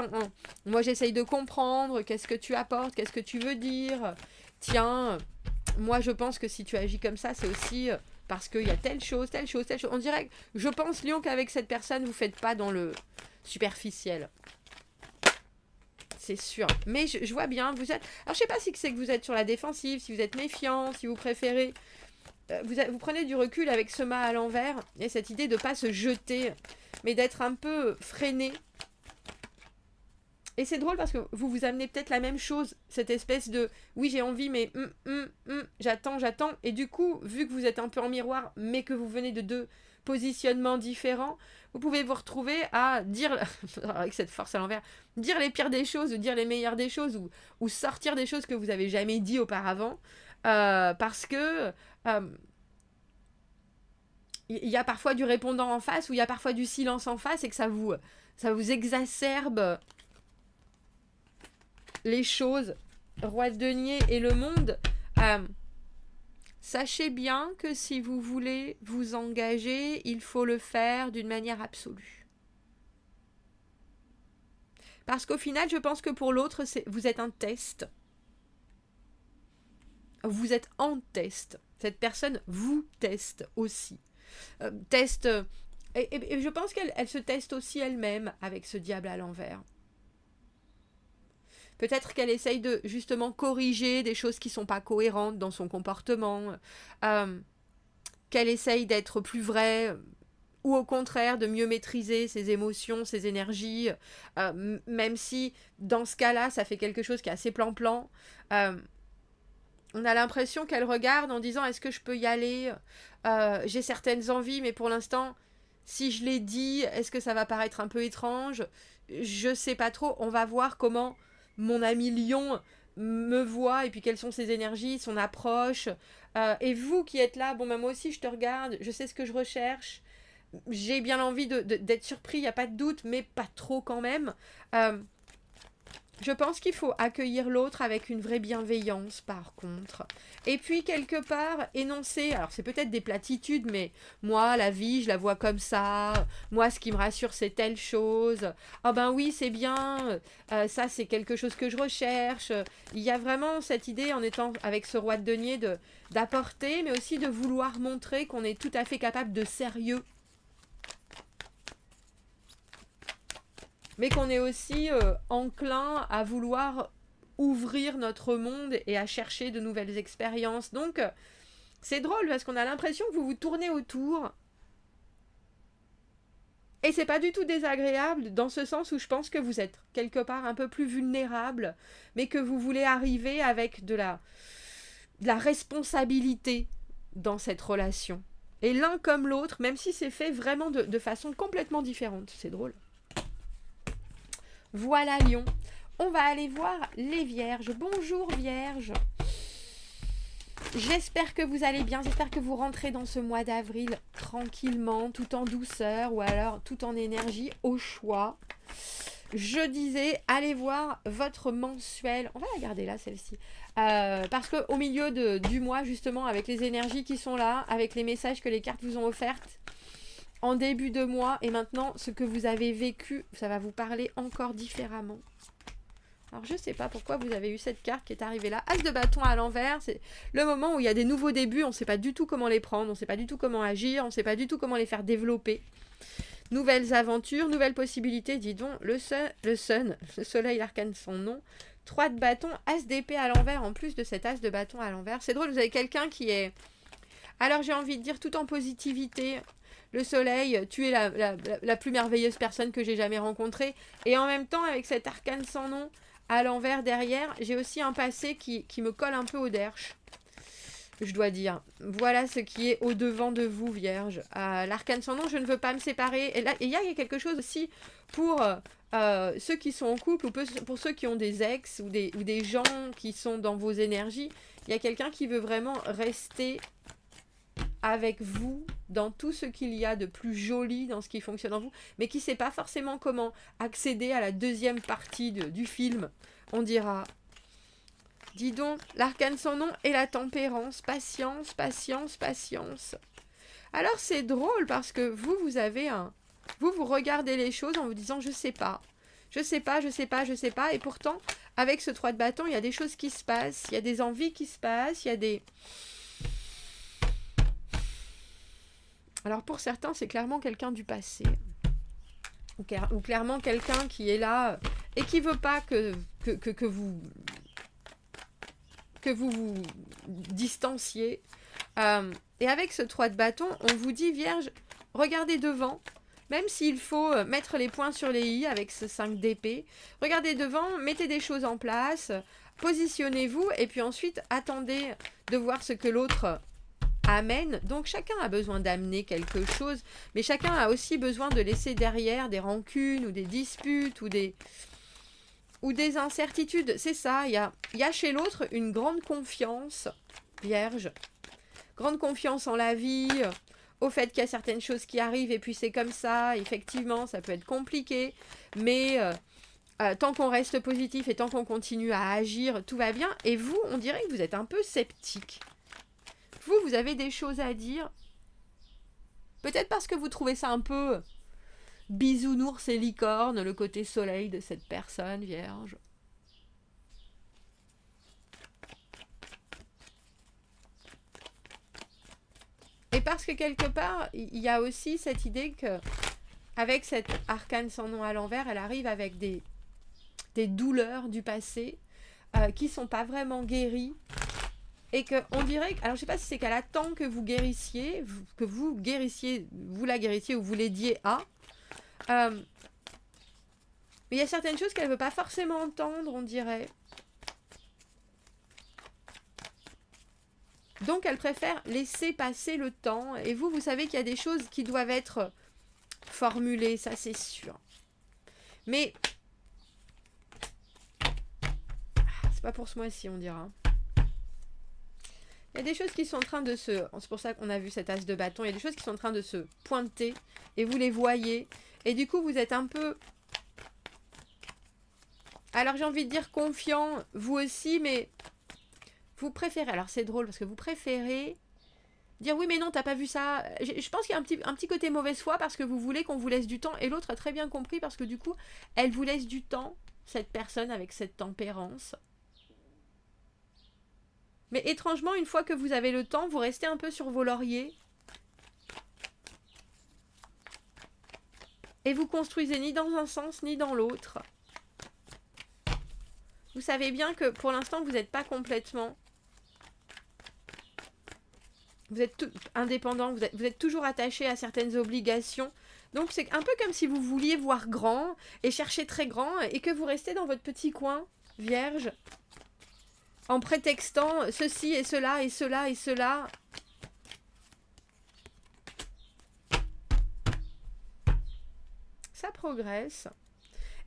Moi, j'essaye de comprendre qu'est-ce que tu apportes, qu'est-ce que tu veux dire. Tiens, moi, je pense que si tu agis comme ça, c'est aussi parce qu'il y a telle chose, telle chose, telle chose. On dirait que je pense, Lion, qu'avec cette personne, vous ne faites pas dans le superficiel. C'est sûr. Mais je vois bien, vous êtes... Alors, je ne sais pas si c'est que vous êtes sur la défensive, si vous êtes méfiant, si vous préférez... Vous prenez du recul avec ce mât à l'envers et cette idée de ne pas se jeter, mais d'être un peu freiné. Et c'est drôle parce que vous vous amenez peut-être la même chose, cette espèce de oui j'ai envie mais j'attends. Et du coup, vu que vous êtes un peu en miroir, mais que vous venez de deux positionnements différents, vous pouvez vous retrouver à dire, avec cette force à l'envers, dire les pires des choses, ou dire les meilleures des choses, ou sortir des choses que vous n'avez jamais dit auparavant, parce que il y a parfois du répondant en face, ou il y a parfois du silence en face, et que ça vous exacerbe les choses. Roi de denier et le monde, sachez bien que si vous voulez vous engager, il faut le faire d'une manière absolue. Parce qu'au final, je pense que pour l'autre, vous êtes un test. Vous êtes en test. Cette personne vous teste aussi. teste... et je pense qu'elle se teste aussi elle-même avec ce diable à l'envers. Peut-être qu'elle essaye de justement corriger des choses qui ne sont pas cohérentes dans son comportement, qu'elle essaye d'être plus vraie, ou au contraire de mieux maîtriser ses émotions, ses énergies, même si dans ce cas-là, ça fait quelque chose qui est assez plan-plan. On a l'impression qu'elle regarde en disant est-ce que je peux y aller, j'ai certaines envies, mais pour l'instant, si je les dis, est-ce que ça va paraître un peu étrange? Je sais pas trop, on va voir comment mon ami lion me voit et puis quelles sont ses énergies, son approche. Et vous qui êtes là, bon ben moi aussi je te regarde, je sais ce que je recherche, j'ai bien envie d'être surpris, il n'y a pas de doute, mais pas trop quand même. Je pense qu'il faut accueillir l'autre avec une vraie bienveillance, par contre. Et puis, quelque part, énoncer, alors c'est peut-être des platitudes, mais moi, la vie, je la vois comme ça. Moi, ce qui me rassure, c'est telle chose. Ah ben oui, c'est bien. Ça, c'est quelque chose que je recherche. Il y a vraiment cette idée, en étant avec ce roi de denier, d'apporter, mais aussi de vouloir montrer qu'on est tout à fait capable de sérieux. Mais qu'on est aussi enclin à vouloir ouvrir notre monde et à chercher de nouvelles expériences. Donc, c'est drôle parce qu'on a l'impression que vous vous tournez autour. Et c'est pas du tout désagréable dans ce sens où je pense que vous êtes quelque part un peu plus vulnérable, mais que vous voulez arriver avec de la responsabilité dans cette relation. Et l'un comme l'autre, même si c'est fait vraiment de façon complètement différente. C'est drôle. Voilà Lion. On va aller voir les Vierges. Bonjour Vierges. J'espère que vous allez bien. J'espère que vous rentrez dans ce mois d'avril tranquillement, tout en douceur ou alors tout en énergie, au choix. Je disais, allez voir votre mensuel. On va la garder là, celle-ci. Parce qu'au milieu du mois, justement, avec les énergies qui sont là, avec les messages que les cartes vous ont offertes, en début de mois, et maintenant, ce que vous avez vécu, ça va vous parler encore différemment. Alors, je ne sais pas pourquoi vous avez eu cette carte qui est arrivée là. As de bâton à l'envers, c'est le moment où il y a des nouveaux débuts, on ne sait pas du tout comment les prendre, on ne sait pas du tout comment agir, on ne sait pas du tout comment les faire développer. Nouvelles aventures, nouvelles possibilités, dis donc. Le soleil, l'arcane, son nom. 3 de bâton, as d'épée à l'envers, en plus de cet as de bâton à l'envers. C'est drôle, vous avez quelqu'un qui est... Alors, j'ai envie de dire tout en positivité... Le soleil, tu es la plus merveilleuse personne que j'ai jamais rencontrée. Et en même temps, avec cet arcane sans nom à l'envers derrière, j'ai aussi un passé qui me colle un peu au derche. Je dois dire. Voilà ce qui est au-devant de vous, Vierge. L'arcane sans nom, je ne veux pas me séparer. Et là, il y a quelque chose aussi pour ceux qui sont en couple ou pour ceux qui ont des ex ou des gens qui sont dans vos énergies. Il y a quelqu'un qui veut vraiment rester avec vous dans tout ce qu'il y a de plus joli dans ce qui fonctionne en vous, mais qui ne sait pas forcément comment accéder à la deuxième partie du film. On dira, dis donc, l'arcane sans nom et la tempérance, patience, patience, patience. Alors c'est drôle parce que vous avez vous regardez les choses en vous disant je sais pas, je sais pas, je sais pas, je sais pas, et pourtant avec ce 3 de bâton, il y a des choses qui se passent, il y a des envies qui se passent, il y a des... Alors pour certains, c'est clairement quelqu'un du passé. Ou clairement quelqu'un qui est là et qui veut pas que vous vous distanciez. Et avec ce 3 de bâton, on vous dit, Vierge, regardez devant, même s'il faut mettre les points sur les i avec ce 5 d'épée. Regardez devant, mettez des choses en place, positionnez-vous et puis ensuite attendez de voir ce que l'autre... amène. Donc chacun a besoin d'amener quelque chose, mais chacun a aussi besoin de laisser derrière des rancunes ou des disputes ou des incertitudes. C'est ça, il y a chez l'autre une grande confiance, Vierge. Grande confiance en la vie, au fait qu'il y a certaines choses qui arrivent et puis c'est comme ça. Effectivement, ça peut être compliqué, mais tant qu'on reste positif et tant qu'on continue à agir, tout va bien. Et vous, on dirait que vous êtes un peu sceptique. Vous avez des choses à dire. Peut-être parce que vous trouvez ça un peu bisounours et licorne, le côté soleil de cette personne, Vierge. Et Et parce que quelque part, il y a aussi cette idée que avec cette arcane sans nom à l'envers, elle arrive avec des douleurs du passé qui sont pas vraiment guéries. Et qu'on dirait, alors je sais pas si c'est qu'elle attend que vous guérissiez, vous la guérissiez ou vous l'aidiez à. Mais il y a certaines choses qu'elle veut pas forcément entendre, on dirait. Donc elle préfère laisser passer le temps. Et vous savez qu'il y a des choses qui doivent être formulées, ça c'est sûr. Mais c'est pas pour ce mois-ci, on dira. Il y a des choses qui sont en train de se... C'est pour ça qu'on a vu cet as de bâton. Il y a des choses qui sont en train de se pointer. Et vous les voyez. Et du coup, vous êtes un peu... Alors, j'ai envie de dire confiant, vous aussi, mais... Vous préférez... Alors, c'est drôle, parce que vous préférez... Dire oui, mais non, t'as pas vu ça. Je pense qu'il y a un petit côté mauvaise foi, parce que vous voulez qu'on vous laisse du temps. Et l'autre a très bien compris, parce que du coup, elle vous laisse du temps, cette personne avec cette tempérance. Mais étrangement, une fois que vous avez le temps, vous restez un peu sur vos lauriers. Et vous construisez ni dans un sens, ni dans l'autre. Vous savez bien que pour l'instant, vous n'êtes pas complètement... Vous êtes indépendant, vous êtes toujours attaché à certaines obligations. Donc c'est un peu comme si vous vouliez voir grand et chercher très grand et que vous restez dans votre petit coin, vierge. En prétextant ceci et cela et cela et cela. Ça progresse.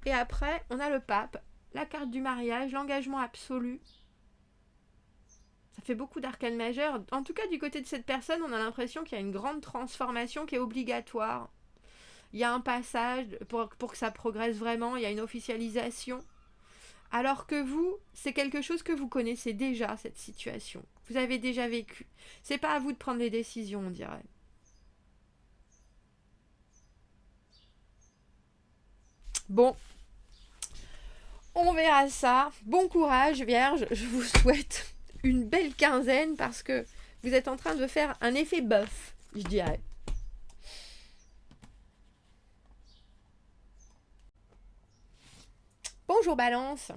Et après, on a le pape, la carte du mariage, l'engagement absolu. Ça fait beaucoup d'arcanes majeures. En tout cas, du côté de cette personne, on a l'impression qu'il y a une grande transformation qui est obligatoire. Il y a un passage pour que ça progresse vraiment. Il y a une officialisation. Alors que vous, c'est quelque chose que vous connaissez déjà, cette situation. Vous avez déjà vécu. C'est pas à vous de prendre les décisions, on dirait. Bon. On verra ça. Bon courage, Vierge. Je vous souhaite une belle quinzaine parce que vous êtes en train de faire un effet bœuf, je dirais. Bonjour Balance,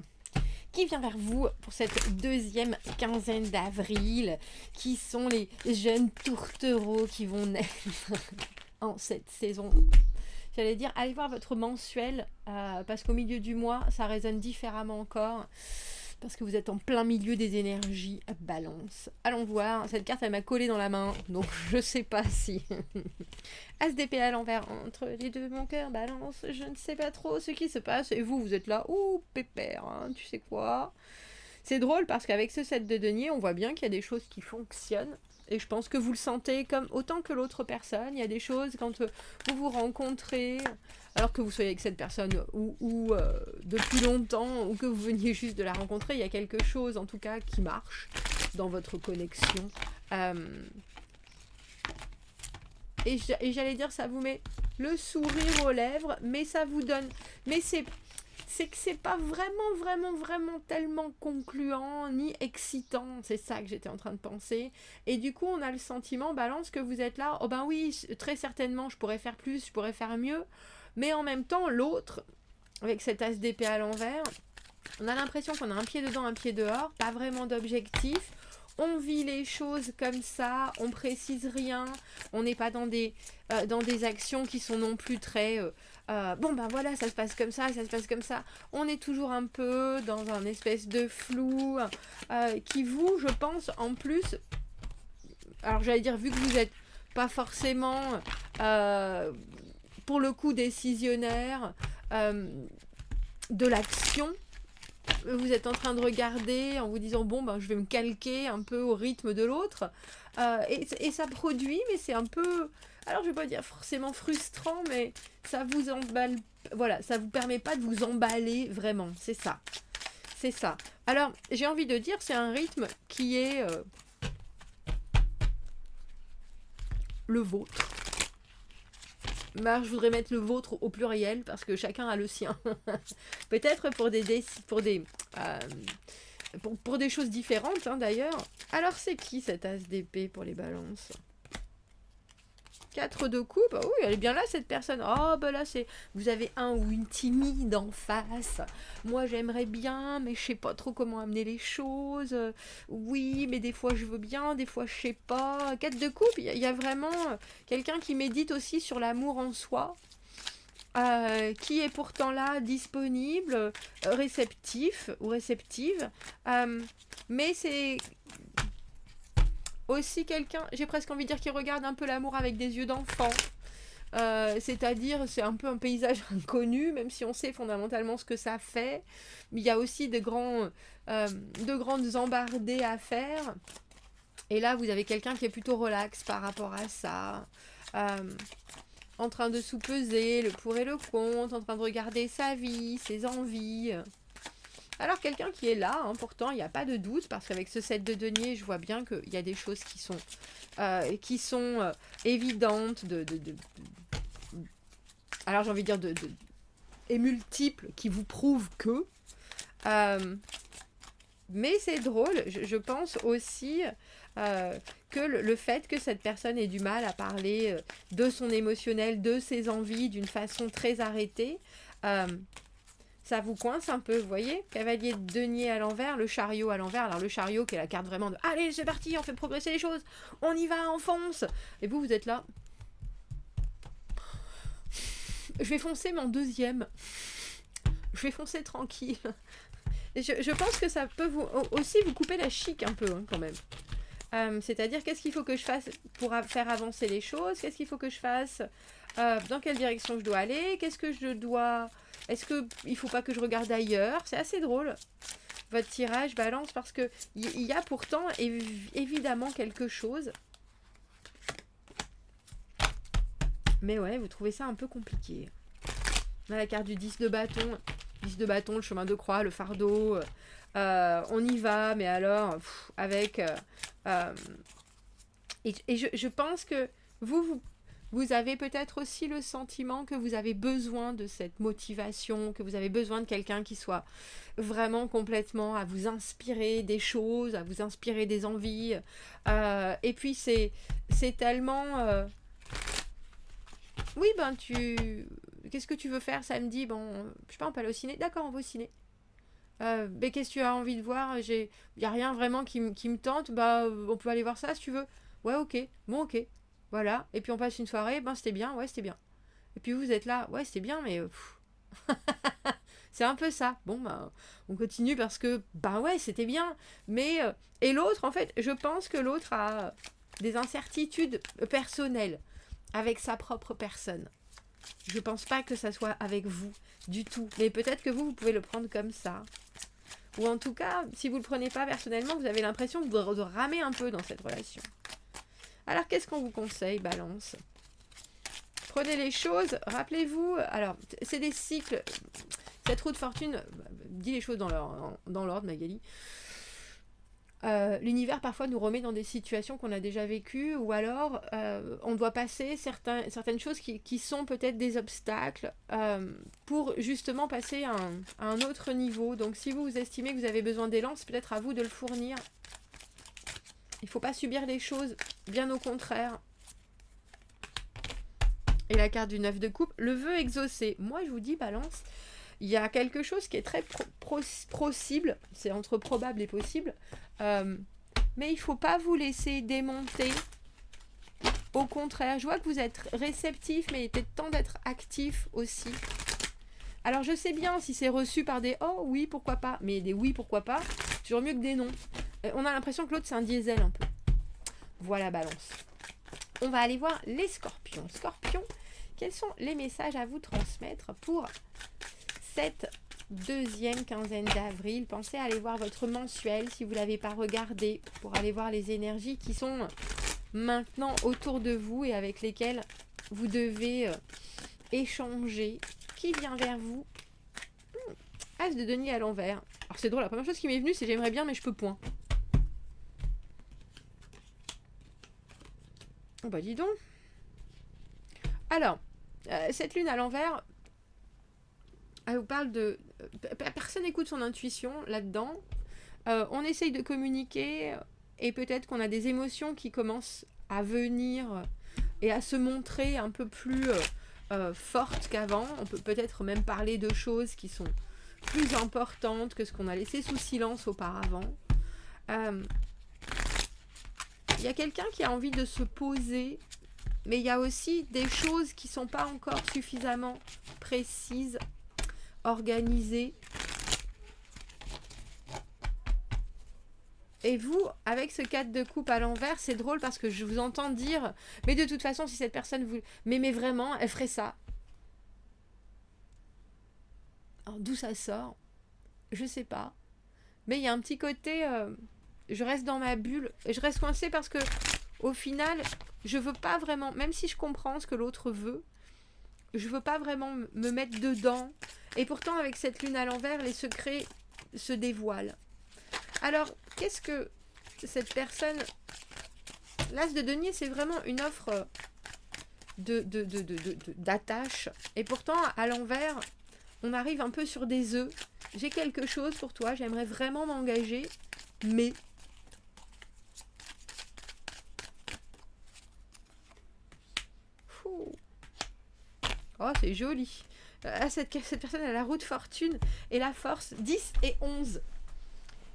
qui vient vers vous pour cette deuxième quinzaine d'avril, qui sont les jeunes tourtereaux qui vont naître en cette saison. J'allais dire, allez voir votre mensuel, parce qu'au milieu du mois, ça résonne différemment encore, parce que vous êtes en plein milieu des énergies Balance. Allons voir, cette carte elle m'a collé dans la main, donc je sais pas si... As d'épée à l'envers, entre les deux mon cœur Balance, je ne sais pas trop ce qui se passe, et vous êtes là, ouh pépère, hein, tu sais quoi. C'est drôle parce qu'avec ce set de denier, on voit bien qu'il y a des choses qui fonctionnent. Et je pense que vous le sentez comme autant que l'autre personne. Il y a des choses quand vous vous rencontrez, alors que vous soyez avec cette personne ou depuis longtemps, ou que vous veniez juste de la rencontrer, il y a quelque chose en tout cas qui marche dans votre connexion. Et j'allais dire, ça vous met le sourire aux lèvres, mais ça vous donne... Mais c'est que c'est pas vraiment tellement concluant ni excitant. C'est ça que j'étais en train de penser. Et du coup, on a le sentiment, Balance, que vous êtes là. Oh ben oui, très certainement, je pourrais faire plus, je pourrais faire mieux. Mais en même temps, l'autre, avec cet as d'épée à l'envers, on a l'impression qu'on a un pied dedans, un pied dehors. Pas vraiment d'objectif. On vit les choses comme ça, on précise rien, on n'est pas dans des actions qui sont non plus très... bon ben voilà, ça se passe comme ça se passe comme ça. On est toujours un peu dans un espèce de flou qui vous, je pense, en plus... Alors j'allais dire, vu que vous n'êtes pas forcément, pour le coup, décisionnaire de l'action... Vous êtes en train de regarder en vous disant bon ben je vais me calquer un peu au rythme de l'autre et ça produit, mais c'est un peu, alors je vais pas dire forcément frustrant, mais ça vous emballe, voilà, ça vous permet pas de vous emballer vraiment, c'est ça. Alors j'ai envie de dire, c'est un rythme qui est le vôtre. Bah, je voudrais mettre le vôtre au pluriel parce que chacun a le sien. Peut-être pour des choses différentes, hein, d'ailleurs. Alors, c'est qui cet as d'épée pour les balances? 4 de coupe, oui, elle est bien là cette personne. Oh, bah là, vous avez un ou une timide en face. Moi, j'aimerais bien, mais je sais pas trop comment amener les choses. Oui, mais des fois, je veux bien, des fois, je sais pas. 4 de coupe, il y a vraiment quelqu'un qui médite aussi sur l'amour en soi. Qui est pourtant là, disponible, réceptif ou réceptive. Mais c'est aussi quelqu'un, j'ai presque envie de dire, qui regarde un peu l'amour avec des yeux d'enfant. C'est-à-dire, c'est un peu un paysage inconnu, même si on sait fondamentalement ce que ça fait. Mais il y a aussi de grandes embardées à faire. Et là, vous avez quelqu'un qui est plutôt relax par rapport à ça. En train de sous-peser le pour et le contre, en train de regarder sa vie, ses envies. Alors quelqu'un qui est là, pourtant il n'y a pas de doute, parce qu'avec ce 7 de denier, je vois bien qu'il y a des choses qui sont évidentes, alors j'ai envie de dire et multiples, qui vous prouvent que... mais c'est drôle, je pense aussi que le fait que cette personne ait du mal à parler de son émotionnel, de ses envies d'une façon très arrêtée, ça vous coince un peu, vous voyez? Cavalier de denier à l'envers, le chariot à l'envers. Alors le chariot qui est la carte vraiment de « Allez, c'est parti, on fait progresser les choses, on y va, on fonce !» Et vous êtes là. Je vais foncer mon deuxième. Je vais foncer tranquille. Et je pense que ça peut aussi vous couper la chic un peu, quand même. C'est-à-dire, qu'est-ce qu'il faut que je fasse pour faire avancer les choses? Qu'est-ce qu'il faut que je fasse? Dans quelle direction je dois aller? Qu'est-ce que je dois... Est-ce qu'il ne faut pas que je regarde ailleurs? C'est assez drôle, votre tirage balance, parce qu'il y a pourtant évidemment quelque chose. Mais ouais, vous trouvez ça un peu compliqué. On a la carte du 10 de bâton. 10 de bâton, le chemin de croix, le fardeau. On y va, mais alors, avec... et je pense que vous avez peut-être aussi le sentiment que vous avez besoin de cette motivation, que vous avez besoin de quelqu'un qui soit vraiment complètement à vous inspirer des choses, à vous inspirer des envies. Et puis c'est tellement... Oui, qu'est-ce que tu veux faire samedi? Bon, je sais pas, on peut aller au ciné. D'accord, on va au ciné. Mais qu'est-ce que tu as envie de voir? Il n'y a rien vraiment qui me tente. Bah, on peut aller voir ça si tu veux. Ouais, ok. Bon, ok. Voilà. Et puis on passe une soirée. Ben, c'était bien. Ouais, c'était bien. Et puis vous êtes là. Ouais, c'était bien, mais... c'est un peu ça. Bon, bah, on continue parce que... Ben ouais, c'était bien. Mais... et l'autre, en fait, je pense que l'autre a des incertitudes personnelles avec sa propre personne. Je pense pas que ça soit avec vous du tout. Mais peut-être que vous pouvez le prendre comme ça. Ou en tout cas, si vous le prenez pas personnellement, vous avez l'impression de ramer un peu dans cette relation. Alors, qu'est-ce qu'on vous conseille, Balance? Prenez les choses, rappelez-vous... Alors, c'est des cycles. Cette roue de fortune, dis les choses dans l'ordre, Magali. L'univers parfois nous remet dans des situations qu'on a déjà vécues, ou alors on doit passer certaines choses qui sont peut-être des obstacles pour justement passer à un autre niveau. Donc si vous estimez que vous avez besoin d'élan, c'est peut-être à vous de le fournir. Il ne faut pas subir les choses, bien au contraire. Et la carte du 9 de coupe, le vœu exaucé. Moi je vous dis, Balance, il y a quelque chose qui est très possible, c'est entre probable et possible, mais il ne faut pas vous laisser démonter. Au contraire, je vois que vous êtes réceptif, mais il est peut-être temps d'être actif aussi. Alors je sais bien si c'est reçu par des « oh oui, pourquoi pas », mais des « oui, pourquoi pas », c'est toujours mieux que des « non ». On a l'impression que l'autre c'est un diesel un peu. Voilà, Balance. On va aller voir les scorpions. Scorpions, quels sont les messages à vous transmettre pour cette deuxième quinzaine d'avril? Pensez à aller voir votre mensuel si vous ne l'avez pas regardé, pour aller voir les énergies qui sont maintenant autour de vous et avec lesquelles vous devez échanger. Qui vient vers vous? As de denier à l'envers. Alors c'est drôle, la première chose qui m'est venue c'est j'aimerais bien mais je peux point. Oh bah dis donc. Alors, cette lune à l'envers, elle vous parle de... personne n'écoute son intuition là-dedans. On essaye de communiquer et peut-être qu'on a des émotions qui commencent à venir et à se montrer un peu plus forte qu'avant. On peut peut-être même parler de choses qui sont plus importantes que ce qu'on a laissé sous silence auparavant. Il y a quelqu'un qui a envie de se poser, mais il y a aussi des choses qui ne sont pas encore suffisamment précises, organisées. Et vous, avec ce 4 de coupe à l'envers, c'est drôle parce que je vous entends dire « Mais de toute façon, si cette personne vous... Mais vraiment, elle ferait ça. » Alors d'où ça sort? Je sais pas. Mais il y a un petit côté... je reste dans ma bulle. Et je reste coincée parce que, au final, je veux pas vraiment... Même si je comprends ce que l'autre veut, je veux pas vraiment me mettre dedans. Et pourtant, avec cette lune à l'envers, les secrets se dévoilent. Alors, qu'est-ce que cette personne... L'as de denier, c'est vraiment une offre d'attache. Et pourtant, à l'envers, on arrive un peu sur des œufs. J'ai quelque chose pour toi, j'aimerais vraiment m'engager, mais... Fou. Oh, c'est joli. Cette personne a la roue de fortune et la force 10 et 11.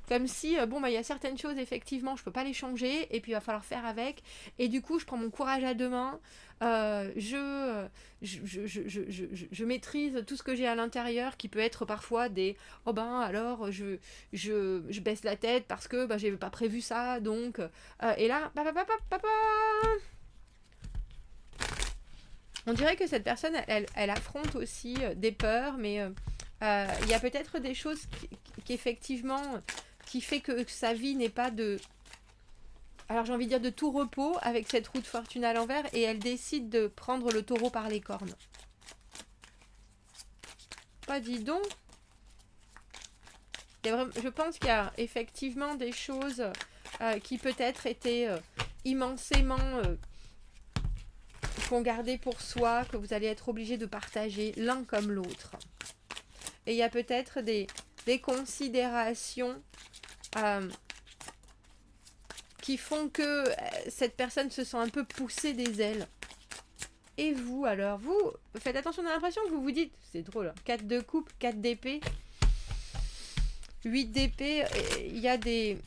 Comme si, bon, bah, il y a certaines choses, effectivement, je peux pas les changer, et puis il va falloir faire avec. Et du coup, je prends mon courage à deux mains, je maîtrise tout ce que j'ai à l'intérieur, qui peut être parfois des, oh ben, alors, je baisse la tête parce que bah, j'ai pas prévu ça, donc... et là, on dirait que cette personne, elle affronte aussi des peurs, mais il y a peut-être des choses qui effectivement... qui fait que sa vie n'est pas de... Alors j'ai envie de dire de tout repos avec cette roue de fortune à l'envers et elle décide de prendre le taureau par les cornes. Pas dis donc. Je pense qu'il y a effectivement des choses qui peut-être étaient immensément qu'on gardait pour soi, que vous allez être obligé de partager l'un comme l'autre. Et il y a peut-être des considérations qui font que cette personne se sent un peu poussée des ailes. Et vous, alors, vous faites attention, on a l'impression que vous vous dites, c'est drôle, hein, 4 de coupe, 4 d'épée, 8 d'épée, il y a des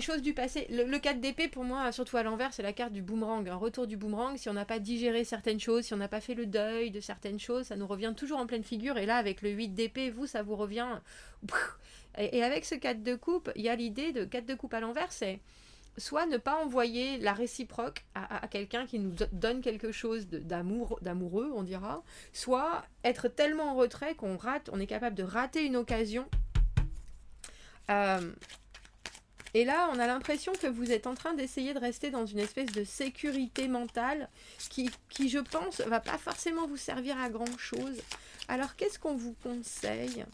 choses du passé. Le 4 d'épée, pour moi, surtout à l'envers, c'est la carte du boomerang, un retour du boomerang. Si on n'a pas digéré certaines choses, si on n'a pas fait le deuil de certaines choses, ça nous revient toujours en pleine figure. Et là, avec le 8 d'épée, vous, ça vous revient... Et avec ce 4 de coupe, il y a l'idée de 4 de coupe à l'envers, c'est soit ne pas envoyer la réciproque à quelqu'un qui nous donne quelque chose d'amoureux, on dira, soit être tellement en retrait qu'on rate, on est capable de rater une occasion. Et là, on a l'impression que vous êtes en train d'essayer de rester dans une espèce de sécurité mentale qui je pense, va pas forcément vous servir à grand-chose. Alors, qu'est-ce qu'on vous conseille ?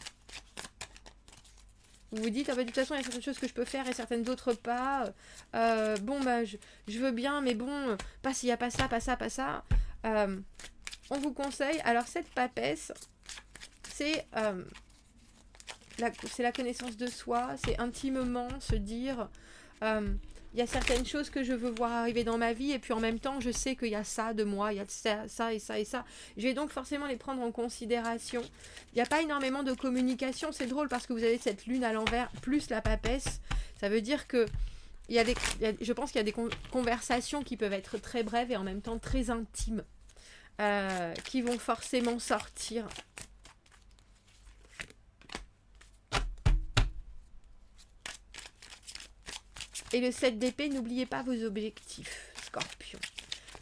Vous vous dites, ah bah, de toute façon, il y a certaines choses que je peux faire et certaines d'autres pas. Bon, bah, je veux bien, mais bon, pas s'il n'y a pas ça, pas ça, pas ça. On vous conseille. Alors, cette papesse, c'est la connaissance de soi, c'est intimement se dire... il y a certaines choses que je veux voir arriver dans ma vie et puis en même temps je sais qu'il y a ça de moi, il y a ça et ça et ça. Je vais donc forcément les prendre en considération. Il n'y a pas énormément de communication, c'est drôle parce que vous avez cette lune à l'envers plus la papesse. Ça veut dire que je pense qu'il y a des conversations qui peuvent être très brèves et en même temps très intimes qui vont forcément sortir. Et le 7 d'épée, n'oubliez pas vos objectifs, Scorpion.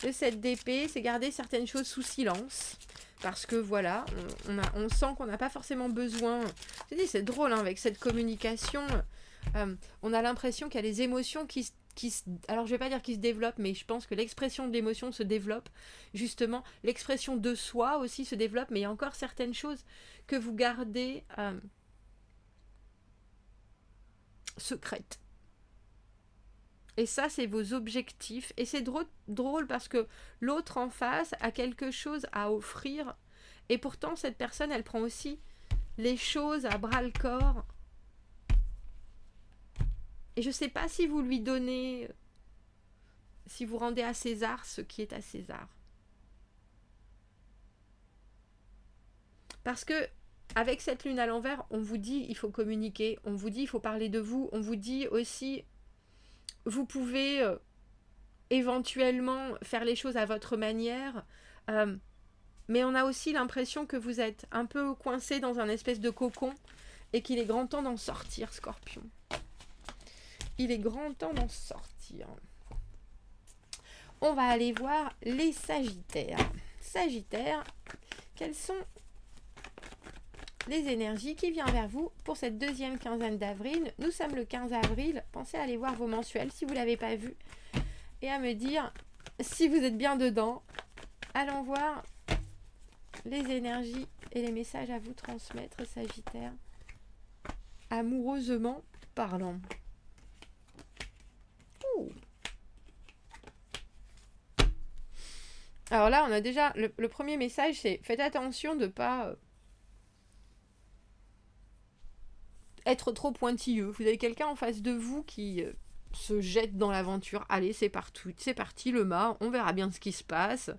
Le 7 d'épée, c'est garder certaines choses sous silence. Parce que voilà, on sent qu'on n'a pas forcément besoin... Je dis, c'est drôle, hein, avec cette communication, on a l'impression qu'il y a les émotions alors je vais pas dire qu'ils se développent, mais je pense que l'expression de l'émotion se développe. Justement, l'expression de soi aussi se développe, mais il y a encore certaines choses que vous gardez secrètes. Et ça, c'est vos objectifs. Et c'est drôle parce que l'autre en face a quelque chose à offrir. Et pourtant, cette personne, elle prend aussi les choses à bras-le-corps. Et je ne sais pas si vous lui donnez si vous rendez à César ce qui est à César. Parce que avec cette lune à l'envers, on vous dit il faut communiquer, on vous dit il faut parler de vous, on vous dit aussi vous pouvez éventuellement faire les choses à votre manière, mais on a aussi l'impression que vous êtes un peu coincé dans un espèce de cocon et qu'il est grand temps d'en sortir, Scorpion. Il est grand temps d'en sortir. On va aller voir les Sagittaires. Sagittaires, quelles sont les énergies qui viennent vers vous pour cette deuxième quinzaine d'avril? Nous sommes le 15 avril. Pensez à aller voir vos mensuels si vous ne l'avez pas vu et à me dire si vous êtes bien dedans. Allons voir les énergies et les messages à vous transmettre, Sagittaire, amoureusement parlant. Ouh. Alors là, on a déjà le premier message, c'est faites attention de ne pas être trop pointilleux. Vous avez quelqu'un en face de vous qui se jette dans l'aventure. Allez, c'est parti, le mât, on verra bien ce qui se passe.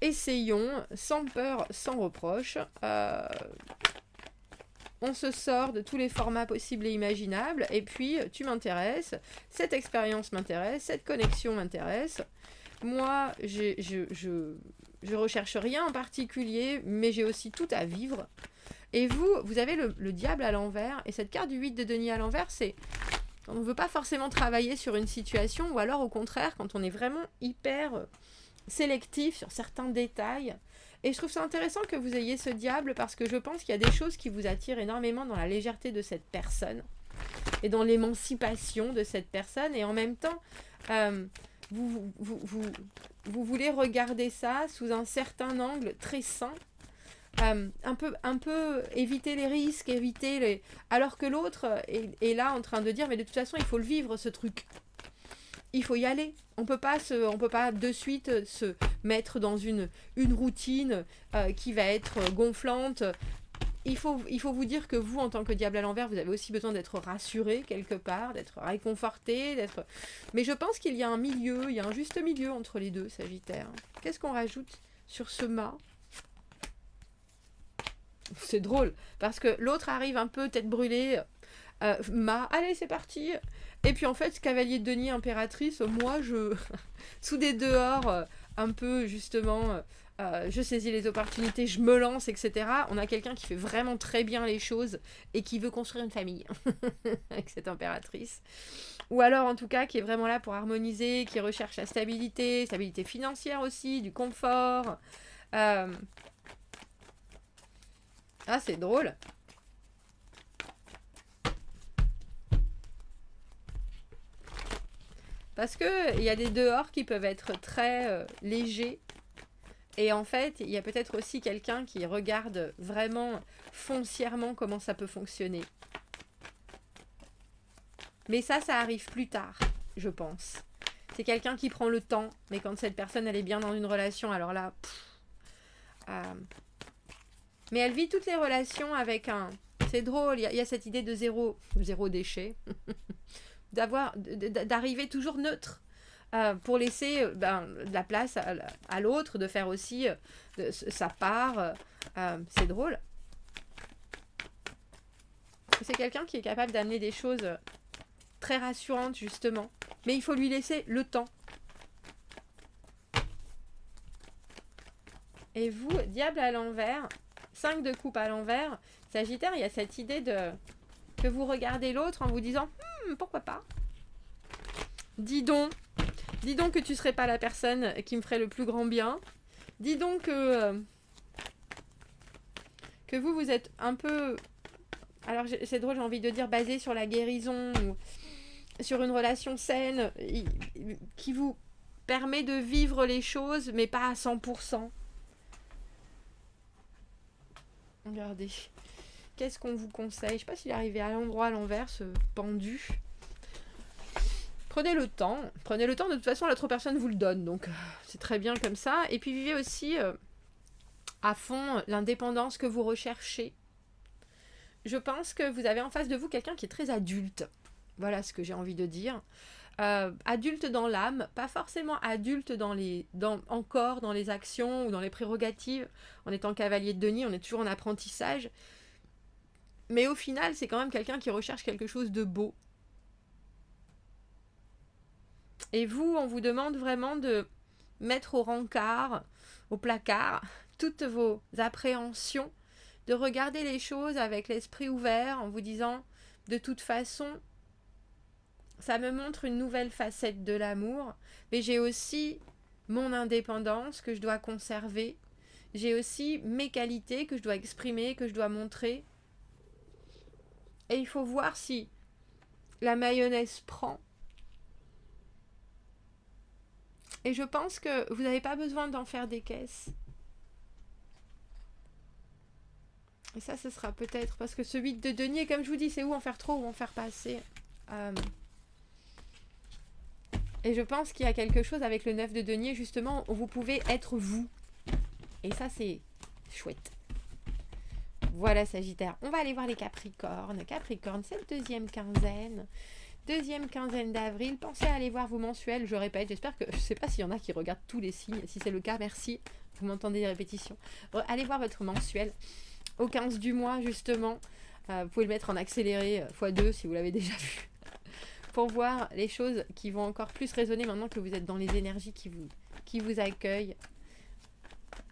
Essayons, sans peur, sans reproche. On se sort de tous les formats possibles et imaginables. Et puis, tu m'intéresses, cette expérience m'intéresse, cette connexion m'intéresse. Moi, je recherche rien en particulier, mais j'ai aussi tout à vivre. Et vous avez le diable à l'envers. Et cette carte du 8 de denier à l'envers, c'est quand on ne veut pas forcément travailler sur une situation, ou alors au contraire, quand on est vraiment hyper sélectif sur certains détails. Et je trouve ça intéressant que vous ayez ce diable, parce que je pense qu'il y a des choses qui vous attirent énormément dans la légèreté de cette personne et dans l'émancipation de cette personne. Et en même temps, vous voulez regarder ça sous un certain angle très sain. Un peu éviter les risques, alors que l'autre est là en train de dire mais de toute façon il faut le vivre ce truc, il faut y aller, on peut pas de suite se mettre dans une routine qui va être gonflante. Il faut vous dire que vous, en tant que diable à l'envers, vous avez aussi besoin d'être rassuré quelque part, d'être réconforté, mais je pense qu'il y a il y a un juste milieu entre les deux, Sagittaire. Qu'est-ce qu'on rajoute sur ce mât? C'est drôle, parce que l'autre arrive un peu tête brûlée, allez c'est parti, et puis en fait cavalier de denier impératrice, moi sous des dehors, un peu justement, je saisis les opportunités, je me lance, etc. On a quelqu'un qui fait vraiment très bien les choses et qui veut construire une famille avec cette impératrice, ou alors en tout cas qui est vraiment là pour harmoniser, qui recherche la stabilité financière aussi, du confort. Ah, c'est drôle. Parce que il y a des dehors qui peuvent être très légers. Et en fait, il y a peut-être aussi quelqu'un qui regarde vraiment foncièrement comment ça peut fonctionner. Mais ça arrive plus tard, je pense. C'est quelqu'un qui prend le temps. Mais quand cette personne, elle est bien dans une relation, alors là... Mais elle vit toutes les relations avec un... C'est drôle, il y a cette idée de zéro déchet. D'arriver toujours neutre. Pour laisser de la place à l'autre, de faire aussi sa part. C'est drôle. C'est quelqu'un qui est capable d'amener des choses très rassurantes, justement. Mais il faut lui laisser le temps. Et vous, diable à l'envers... 5 de coupe à l'envers, Sagittaire, il y a cette idée que vous regardez l'autre en vous disant pourquoi pas. Dis donc que tu serais pas la personne qui me ferait le plus grand bien. Dis donc que vous êtes un peu... Alors c'est drôle, j'ai envie de dire basé sur la guérison ou sur une relation saine qui vous permet de vivre les choses mais pas à 100%. Regardez, qu'est-ce qu'on vous conseille? Je sais pas s'il est arrivé à l'endroit à l'envers, ce pendu. Prenez le temps, de toute façon l'autre personne vous le donne, donc c'est très bien comme ça. Et puis vivez aussi à fond l'indépendance que vous recherchez. Je pense que vous avez en face de vous quelqu'un qui est très adulte. Voilà ce que j'ai envie de dire. adulte dans l'âme, pas forcément adulte encore dans les actions ou dans les prérogatives. En étant cavalier de denier, on est toujours en apprentissage. Mais au final, c'est quand même quelqu'un qui recherche quelque chose de beau. Et vous, on vous demande vraiment de mettre au rencard, au placard, toutes vos appréhensions, de regarder les choses avec l'esprit ouvert en vous disant, de toute façon, ça me montre une nouvelle facette de l'amour, mais j'ai aussi mon indépendance que je dois conserver, j'ai aussi mes qualités que je dois exprimer, que je dois montrer. Et il faut voir si la mayonnaise prend. Et je pense que vous n'avez pas besoin d'en faire des caisses. Et ça, ce sera peut-être parce que ce 8 de denier, comme je vous dis, c'est où en faire trop ou en faire pas assez. Et je pense qu'il y a quelque chose avec le 9 de denier, justement, où vous pouvez être vous. Et ça, c'est chouette. Voilà, Sagittaire. On va aller voir les Capricornes. Capricorne, cette deuxième quinzaine d'avril. Pensez à aller voir vos mensuels. Je répète, j'espère que... Je ne sais pas s'il y en a qui regardent tous les signes. Si c'est le cas, merci. Vous m'entendez les répétitions. Allez voir votre mensuel. Au 15 du mois, justement. Vous pouvez le mettre en accéléré x2 si vous l'avez déjà vu. Pour voir les choses qui vont encore plus résonner maintenant que vous êtes dans les énergies qui vous accueillent.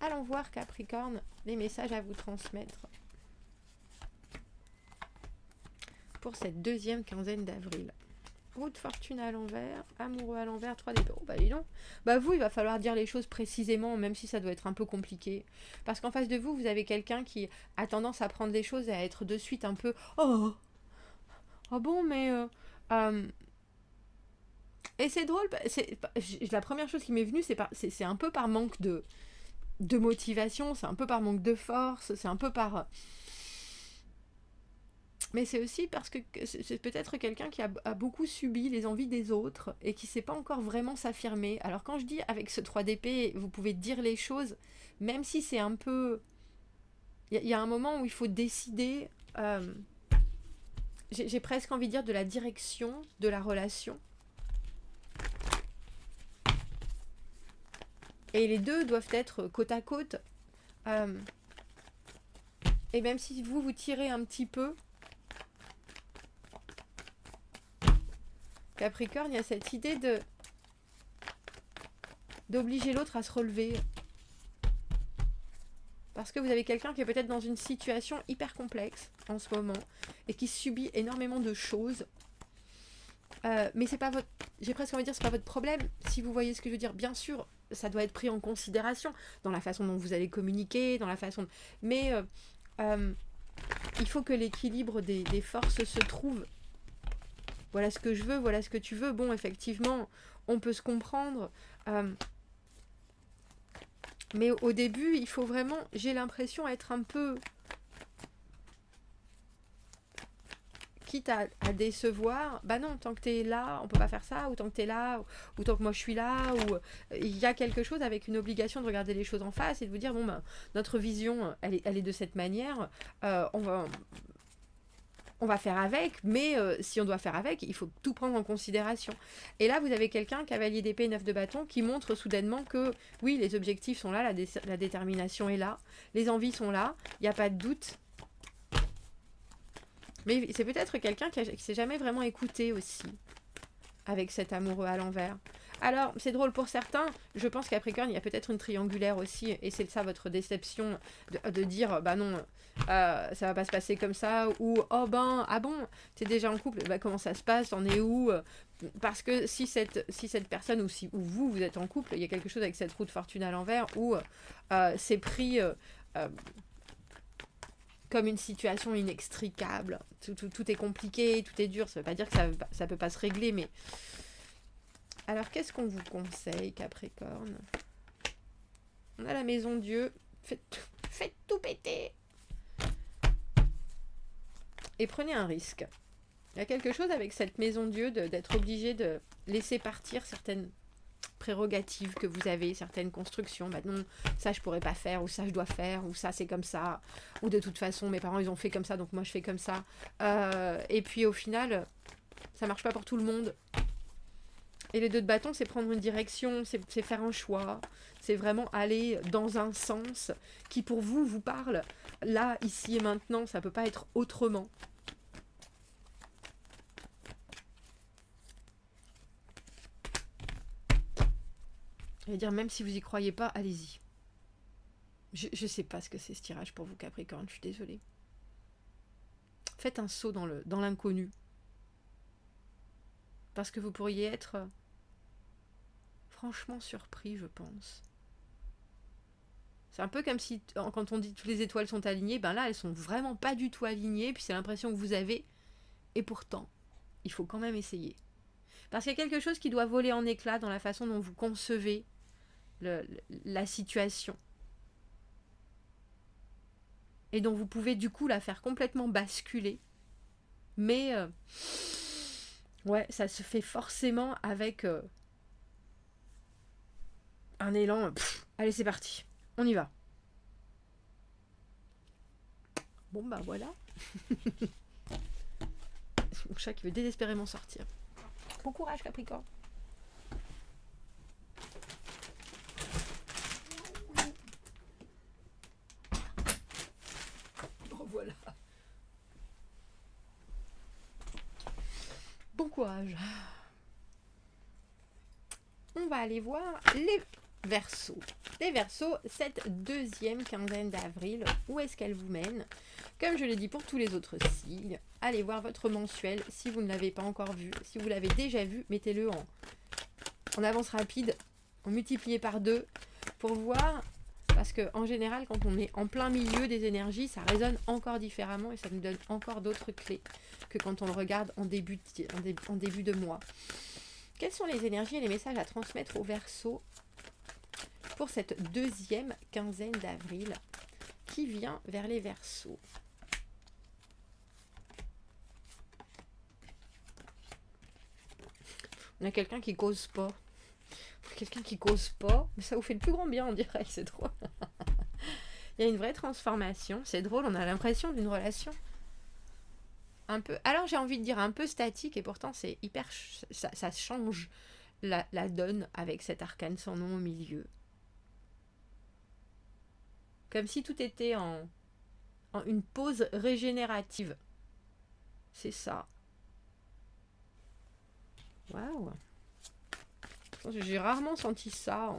Allons voir, Capricorne, les messages à vous transmettre pour cette deuxième quinzaine d'avril. Roue de fortune à l'envers, amoureux à l'envers, 3 d'épée. Oh bah dis donc. Bah vous, il va falloir dire les choses précisément, même si ça doit être un peu compliqué. Parce qu'en face de vous, vous avez quelqu'un qui a tendance à prendre les choses et à être de suite un peu « Oh, oh bon, mais... Et c'est drôle, la première chose qui m'est venue, c'est un peu par manque de motivation, c'est un peu par manque de force, c'est un peu par... Mais c'est aussi parce que c'est peut-être quelqu'un qui a beaucoup subi les envies des autres et qui ne sait pas encore vraiment s'affirmer. Alors quand je dis avec ce 3 d'épée, vous pouvez dire les choses, même si c'est un peu... Il y a un moment où il faut décider, j'ai presque envie de dire, de la direction de la relation. Et les deux doivent être côte à côte. Et même si vous tirez un petit peu, Capricorne, il y a cette idée d'obliger l'autre à se relever. Parce que vous avez quelqu'un qui est peut-être dans une situation hyper complexe en ce moment et qui subit énormément de choses. Mais c'est pas votre... J'ai presque envie de dire, c'est pas votre problème, si vous voyez ce que je veux dire. Bien sûr, ça doit être pris en considération dans la façon dont vous allez communiquer, dans la façon... Mais il faut que l'équilibre des forces se trouve. Voilà ce que je veux, voilà ce que tu veux. Bon, effectivement, on peut se comprendre. Mais au début, il faut vraiment, j'ai l'impression, être un peu... Quitte à décevoir, bah non, tant que t'es là, on peut pas faire ça, ou tant que t'es là, ou tant que moi je suis là, ou il y a quelque chose avec une obligation de regarder les choses en face et de vous dire, bon, bah, notre vision, elle est de cette manière, on va faire avec, mais si on doit faire avec, il faut tout prendre en considération. Et là, vous avez quelqu'un, cavalier d'épée, 9 de bâton, qui montre soudainement que, oui, les objectifs sont là, la détermination est là, les envies sont là, il n'y a pas de doute. Mais c'est peut-être quelqu'un qui s'est jamais vraiment écouté aussi, avec cet amoureux à l'envers. Alors, c'est drôle pour certains, je pense qu'à Capricorne, il y a peut-être une triangulaire aussi, et c'est ça votre déception, de dire, bah non, ça va pas se passer comme ça, ou, oh ben, ah bon, t'es déjà en couple, bah comment ça se passe, t'en es où? Parce que si cette personne, ou vous êtes en couple, il y a quelque chose avec cette roue de fortune à l'envers, où c'est pris... comme une situation inextricable. Tout est compliqué, tout est dur. Ça veut pas dire que ça peut pas se régler, mais... Alors, qu'est-ce qu'on vous conseille, Capricorne? On a la maison Dieu. Faites tout péter. Et prenez un risque. Il y a quelque chose avec cette maison Dieu d'être obligé de laisser partir certaines prérogatives que vous avez, certaines constructions. Bah non, ça je pourrais pas faire, ou ça je dois faire, ou ça c'est comme ça, ou de toute façon mes parents ils ont fait comme ça, donc moi je fais comme ça. Et puis au final, ça marche pas pour tout le monde. Et les 2 de bâton, c'est prendre une direction, c'est faire un choix. C'est vraiment aller dans un sens qui pour vous, vous parle. Là, ici et maintenant, ça peut pas être autrement. Je vais dire, même si vous y croyez pas, allez-y. Je sais pas ce que c'est ce tirage pour vous, Capricorne, je suis désolée. Faites un saut dans l'inconnu. Parce que vous pourriez être franchement surpris, je pense. C'est un peu comme si, quand on dit toutes les étoiles sont alignées, ben là, elles sont vraiment pas du tout alignées, puis c'est l'impression que vous avez, et pourtant, il faut quand même essayer. Parce qu'il y a quelque chose qui doit voler en éclats dans la façon dont vous concevez la situation. Et dont vous pouvez du coup la faire complètement basculer. Mais, ouais, ça se fait forcément avec un élan. Allez, c'est parti. On y va. Bon, bah voilà. C'est mon chat qui veut désespérément sortir. Bon courage, Capricorne. Bon, voilà. Bon courage. On va aller voir les Verseaux. Les Verseaux, cette deuxième quinzaine d'avril, où est-ce qu'elle vous mène? Comme je l'ai dit pour tous les autres signes, allez voir votre mensuel si vous ne l'avez pas encore vu. Si vous l'avez déjà vu, mettez-le en avance rapide, en multiplié par 2 pour voir, parce qu'en général, quand on est en plein milieu des énergies, ça résonne encore différemment et ça nous donne encore d'autres clés que quand on le regarde en début de mois. Quelles sont les énergies et les messages à transmettre aux Verseaux pour cette deuxième quinzaine d'avril qui vient vers les Verseaux? On a quelqu'un qui cause pas. Quelqu'un qui cause pas, mais ça vous fait le plus grand bien, on dirait, c'est drôle. Il y a une vraie transformation, c'est drôle, on a l'impression d'une relation un peu, alors j'ai envie de dire un peu statique, et pourtant c'est hyper, ça change la donne avec cet arcane sans nom au milieu. Comme si tout était en une pause régénérative. C'est ça. Waouh. J'ai rarement senti ça.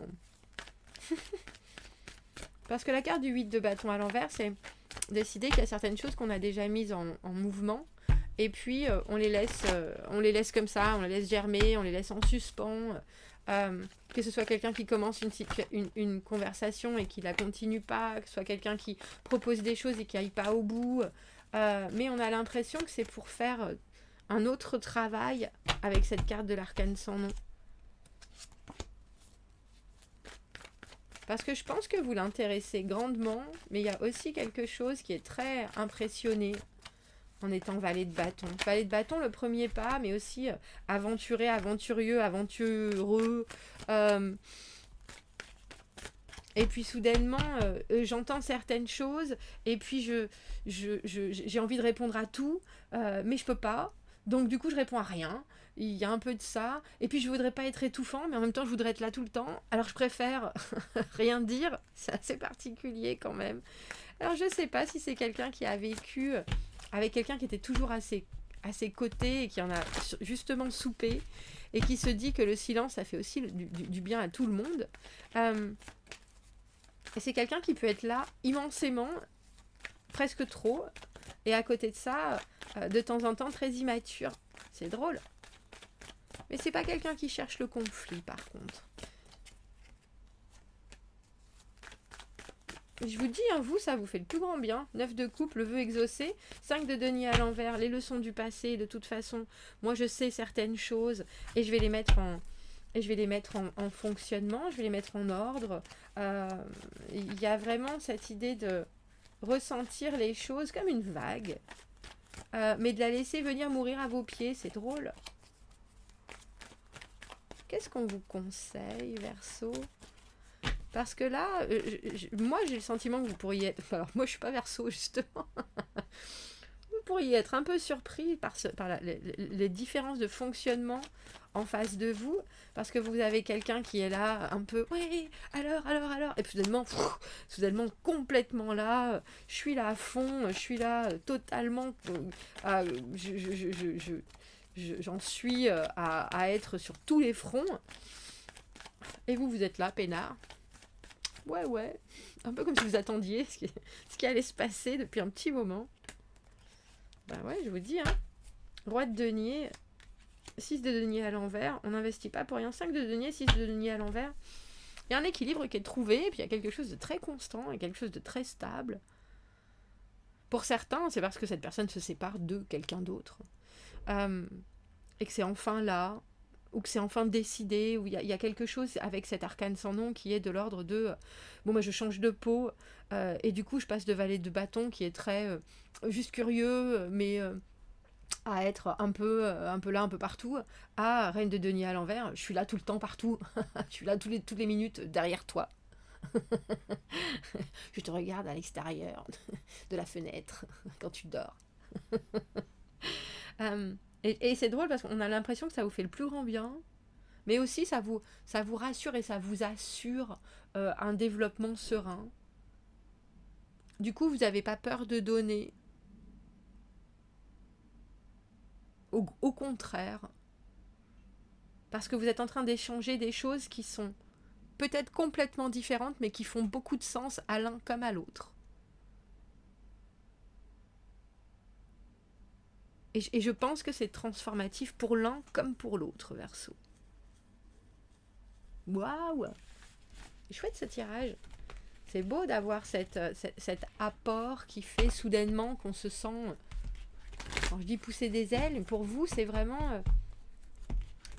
Parce que la carte du 8 de bâton à l'envers, c'est décider qu'il y a certaines choses qu'on a déjà mises en mouvement. Et puis, on les laisse comme ça, on les laisse germer, on les laisse en suspens. Que ce soit quelqu'un qui commence une conversation et qui la continue pas, que ce soit quelqu'un qui propose des choses et qui n'aille pas au bout. Mais on a l'impression que c'est pour faire un autre travail avec cette carte de l'arcane sans nom. Parce que je pense que vous l'intéressez grandement, mais il y a aussi quelque chose qui est très impressionné en étant valet de bâton. Valet de bâton, le premier pas, mais aussi aventuré, aventurieux, aventureux. Et puis soudainement, j'entends certaines choses, et puis j'ai envie de répondre à tout, mais je peux pas. Donc du coup, je réponds à rien. Il y a un peu de ça. Et puis je voudrais pas être étouffant, mais en même temps, je voudrais être là tout le temps. Alors je préfère rien dire. C'est assez particulier quand même. Alors je sais pas si c'est quelqu'un qui a vécu avec quelqu'un qui était toujours à ses côtés et qui en a justement soupé et qui se dit que le silence, ça fait aussi du bien à tout le monde. Et c'est quelqu'un qui peut être là immensément, presque trop, et à côté de ça, de temps en temps, très immature. C'est drôle. Mais c'est pas quelqu'un qui cherche le conflit, par contre. Je vous dis, hein, vous, ça vous fait le plus grand bien. 9 de coupe, le vœu exaucé. 5 de denier à l'envers, les leçons du passé. De toute façon, moi, je sais certaines choses et je vais les mettre en fonctionnement, je vais les mettre en ordre. Il y a vraiment cette idée de ressentir les choses comme une vague, mais de la laisser venir mourir à vos pieds, c'est drôle. Qu'est-ce qu'on vous conseille, Verseau? Parce que là, moi j'ai le sentiment que vous pourriez être... Alors moi je suis pas Verseau justement. Vous pourriez être un peu surpris par les différences de fonctionnement en face de vous, parce que vous avez quelqu'un qui est là, un peu, oui, alors, et puis soudainement complètement là, je suis là à fond, je suis là totalement, j'en suis à être sur tous les fronts, et vous êtes là, peinard. Ouais, un peu comme si vous attendiez ce qui allait se passer depuis un petit moment. Bah ouais, je vous dis, hein. Roi de denier, 6 de denier à l'envers, on n'investit pas pour rien. 5 de denier, 6 de denier à l'envers. Il y a un équilibre qui est trouvé, et puis il y a quelque chose de très constant et quelque chose de très stable. Pour certains, c'est parce que cette personne se sépare de quelqu'un d'autre. Et que c'est enfin là, ou que c'est enfin décidé, ou il y a quelque chose avec cet arcane sans nom qui est de l'ordre de bon, moi je change de peau, et du coup je passe de valet de bâton qui est très juste curieux, mais à être un peu là, un peu partout, à reine de denier à l'envers, je suis là tout le temps partout, je suis là toutes les minutes derrière toi. Je te regarde à l'extérieur de la fenêtre quand tu dors. Et c'est drôle parce qu'on a l'impression que ça vous fait le plus grand bien, mais aussi ça vous rassure et ça vous assure un développement serein. Du coup, vous n'avez pas peur de donner. Au contraire. Parce que vous êtes en train d'échanger des choses qui sont peut-être complètement différentes, mais qui font beaucoup de sens à l'un comme à l'autre. Et je pense que c'est transformatif pour l'un comme pour l'autre, Verseau. Waouh! Chouette ce tirage. C'est beau d'avoir cet apport qui fait soudainement qu'on se sent, quand je dis pousser des ailes, pour vous c'est vraiment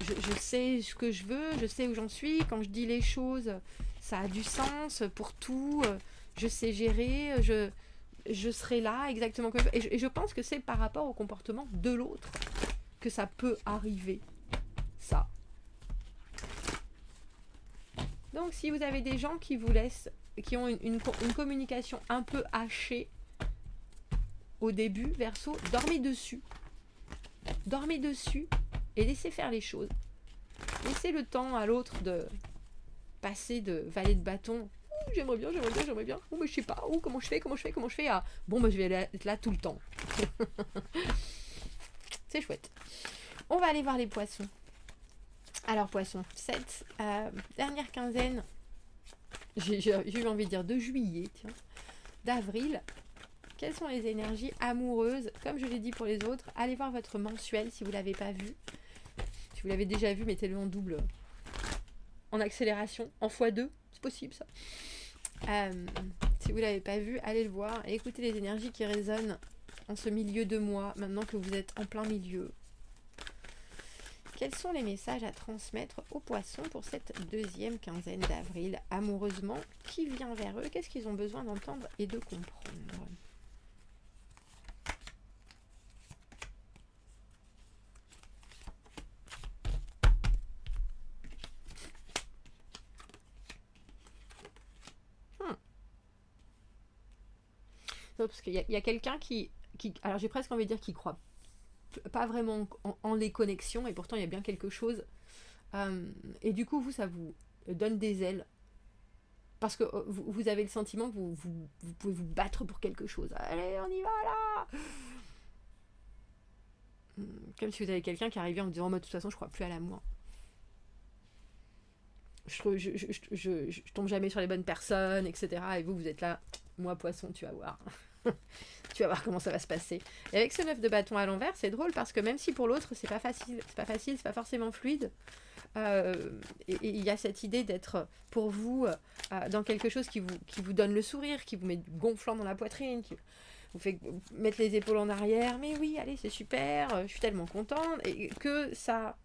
je sais ce que je veux, je sais où j'en suis, quand je dis les choses ça a du sens pour tout, je sais gérer, je serai là exactement comme et je pense que c'est par rapport au comportement de l'autre que ça peut arriver, ça. Donc si vous avez des gens qui vous laissent, qui ont une communication un peu hachée au début, Verseau, dormez dessus et laissez faire les choses. Laissez le temps à l'autre de passer de valet de bâton. J'aimerais bien. Mais je sais pas. Comment je fais à bon, je vais être là tout le temps. C'est chouette. On va aller voir les poissons. Alors, poissons, cette dernière quinzaine, j'ai eu envie de dire de juillet, tiens, d'avril. Quelles sont les énergies amoureuses? Comme je l'ai dit pour les autres, allez voir votre mensuel si vous ne l'avez pas vu. Si vous l'avez déjà vu, mettez-le en double, en accélération, en x2, c'est possible ça. Si vous ne l'avez pas vu, allez le voir et écoutez les énergies qui résonnent en ce milieu de mois, maintenant que vous êtes en plein milieu. Quels sont les messages à transmettre aux poissons pour cette deuxième quinzaine d'avril, amoureusement? Qui vient vers eux? Qu'est-ce qu'ils ont besoin d'entendre et de comprendre? Non, parce qu'il y a quelqu'un qui, alors j'ai presque envie de dire qu'il croit pas vraiment en les connexions, et pourtant il y a bien quelque chose. Et du coup, ça vous donne des ailes. Parce que vous avez le sentiment que vous pouvez vous battre pour quelque chose. Allez, on y va là! Comme si vous avez quelqu'un qui arrivait en vous disant, de toute façon, je crois plus à l'amour. Je tombe jamais sur les bonnes personnes, etc. Et vous êtes là, moi poisson, tu vas voir. Tu vas voir comment ça va se passer. Et avec ce 9 de bâton à l'envers, c'est drôle parce que même si pour l'autre c'est pas forcément fluide, et il y a cette idée d'être pour vous dans quelque chose qui vous donne le sourire, qui vous met du gonflant dans la poitrine, qui vous fait mettre les épaules en arrière, mais oui, allez, c'est super, je suis tellement contente, et que ça...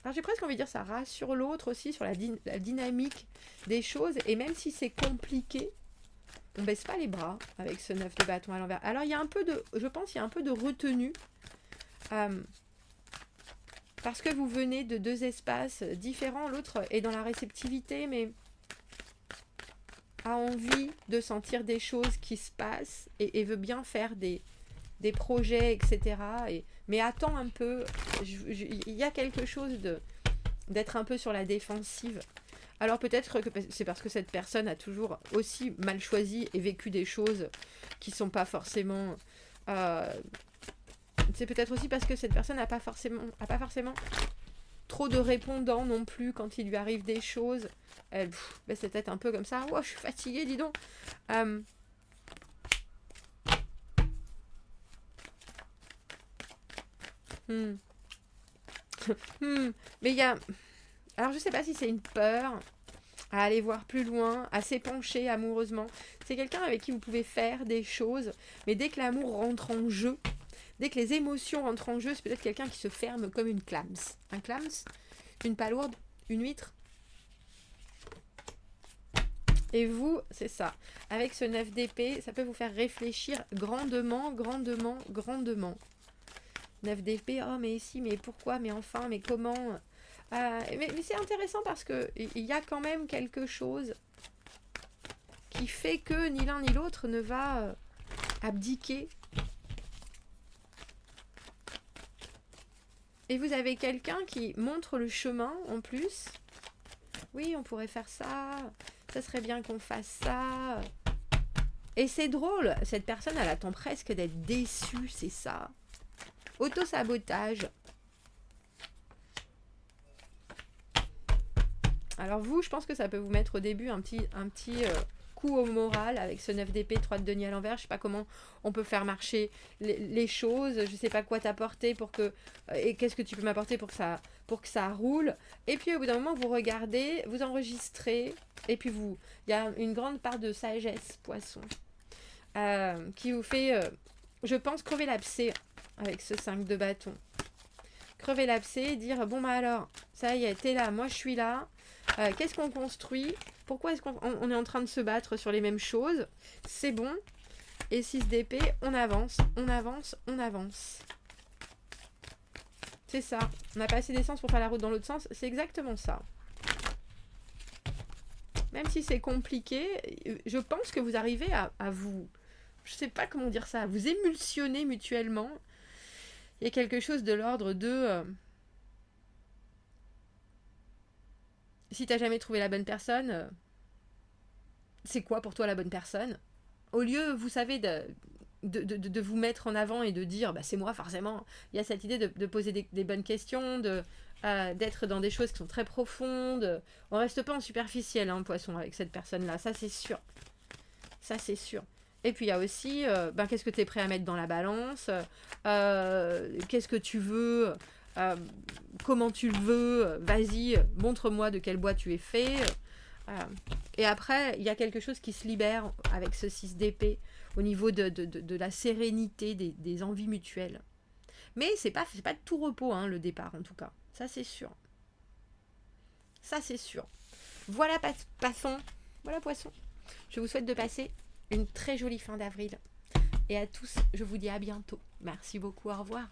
Alors j'ai presque envie de dire ça rassure l'autre aussi sur la dynamique des choses, et même si c'est compliqué, on baisse pas les bras avec ce 9 de bâton à l'envers. Alors il y a un peu de, je pense, il y a un peu de retenue, parce que vous venez de deux espaces différents. L'autre est dans la réceptivité, mais a envie de sentir des choses qui se passent et veut bien faire des des projets, etc. Mais attends un peu, il y a quelque chose d'être un peu sur la défensive. Alors peut-être que c'est parce que cette personne a toujours aussi mal choisi et vécu des choses qui sont pas forcément... c'est peut-être aussi parce que cette personne n'a pas forcément trop de répondants non plus quand il lui arrive des choses. Elle, c'est peut-être un peu comme ça. Oh, je suis fatiguée, dis donc. Mais il y a... Alors je sais pas si c'est une peur à aller voir plus loin, à s'épancher amoureusement. C'est quelqu'un avec qui vous pouvez faire des choses, mais dès que l'amour rentre en jeu, dès que les émotions rentrent en jeu, c'est peut-être quelqu'un qui se ferme comme une clams. Un clams, une palourde, une huître. Et vous, c'est ça. Avec ce 9 d'épée, ça peut vous faire réfléchir grandement, grandement, grandement. 9 d'épée, oh mais si, mais pourquoi, mais enfin, mais comment mais c'est intéressant parce que il y a quand même quelque chose qui fait que ni l'un ni l'autre ne va abdiquer. Et vous avez quelqu'un qui montre le chemin en plus. Oui, on pourrait faire ça. Ça serait bien qu'on fasse ça. Et c'est drôle. Cette personne, elle attend presque d'être déçue, c'est ça. Auto-sabotage. Alors vous, je pense que ça peut vous mettre au début un petit coup au moral avec ce 9 d'épée, 3 de denier à l'envers. Je sais pas comment on peut faire marcher les choses. Je sais pas quoi t'apporter pour que... et qu'est-ce que tu peux m'apporter pour que ça roule. Et puis au bout d'un moment, vous regardez, vous enregistrez. Et puis vous... Il y a une grande part de sagesse, poisson, qui vous fait, je pense, crever l'abcès avec ce 5 de bâton. Crever l'abcès et dire, bon bah alors, ça y est, t'es là, moi je suis là. Qu'est-ce qu'on construit? Pourquoi est-ce qu'on est en train de se battre sur les mêmes choses? C'est bon. Et 6 d'épée, on avance, on avance, on avance. C'est ça. On n'a pas assez d'essence pour faire la route dans l'autre sens. C'est exactement ça. Même si c'est compliqué, je pense que vous arrivez à vous... Je sais pas comment dire ça. À vous émulsionner mutuellement. Il y a quelque chose de l'ordre de... si t'as jamais trouvé la bonne personne, c'est quoi pour toi la bonne personne? Au lieu, vous savez, de vous mettre en avant et de dire, bah, c'est moi forcément, il y a cette idée de poser des bonnes questions, d'être dans des choses qui sont très profondes. On reste pas en superficiel, hein, poisson, avec cette personne-là, ça c'est sûr. Ça c'est sûr. Et puis il y a aussi, qu'est-ce que tu es prêt à mettre dans la balance, qu'est-ce que tu veux, comment tu le veux, vas-y, montre-moi de quel bois tu es fait. Et après, il y a quelque chose qui se libère avec ce 6 d'épée au niveau de la sérénité des envies mutuelles. Mais c'est pas de tout repos, hein, le départ en tout cas. Ça c'est sûr. Ça c'est sûr. Voilà poisson. Je vous souhaite de passer une très jolie fin d'avril. Et à tous, je vous dis à bientôt. Merci beaucoup, au revoir.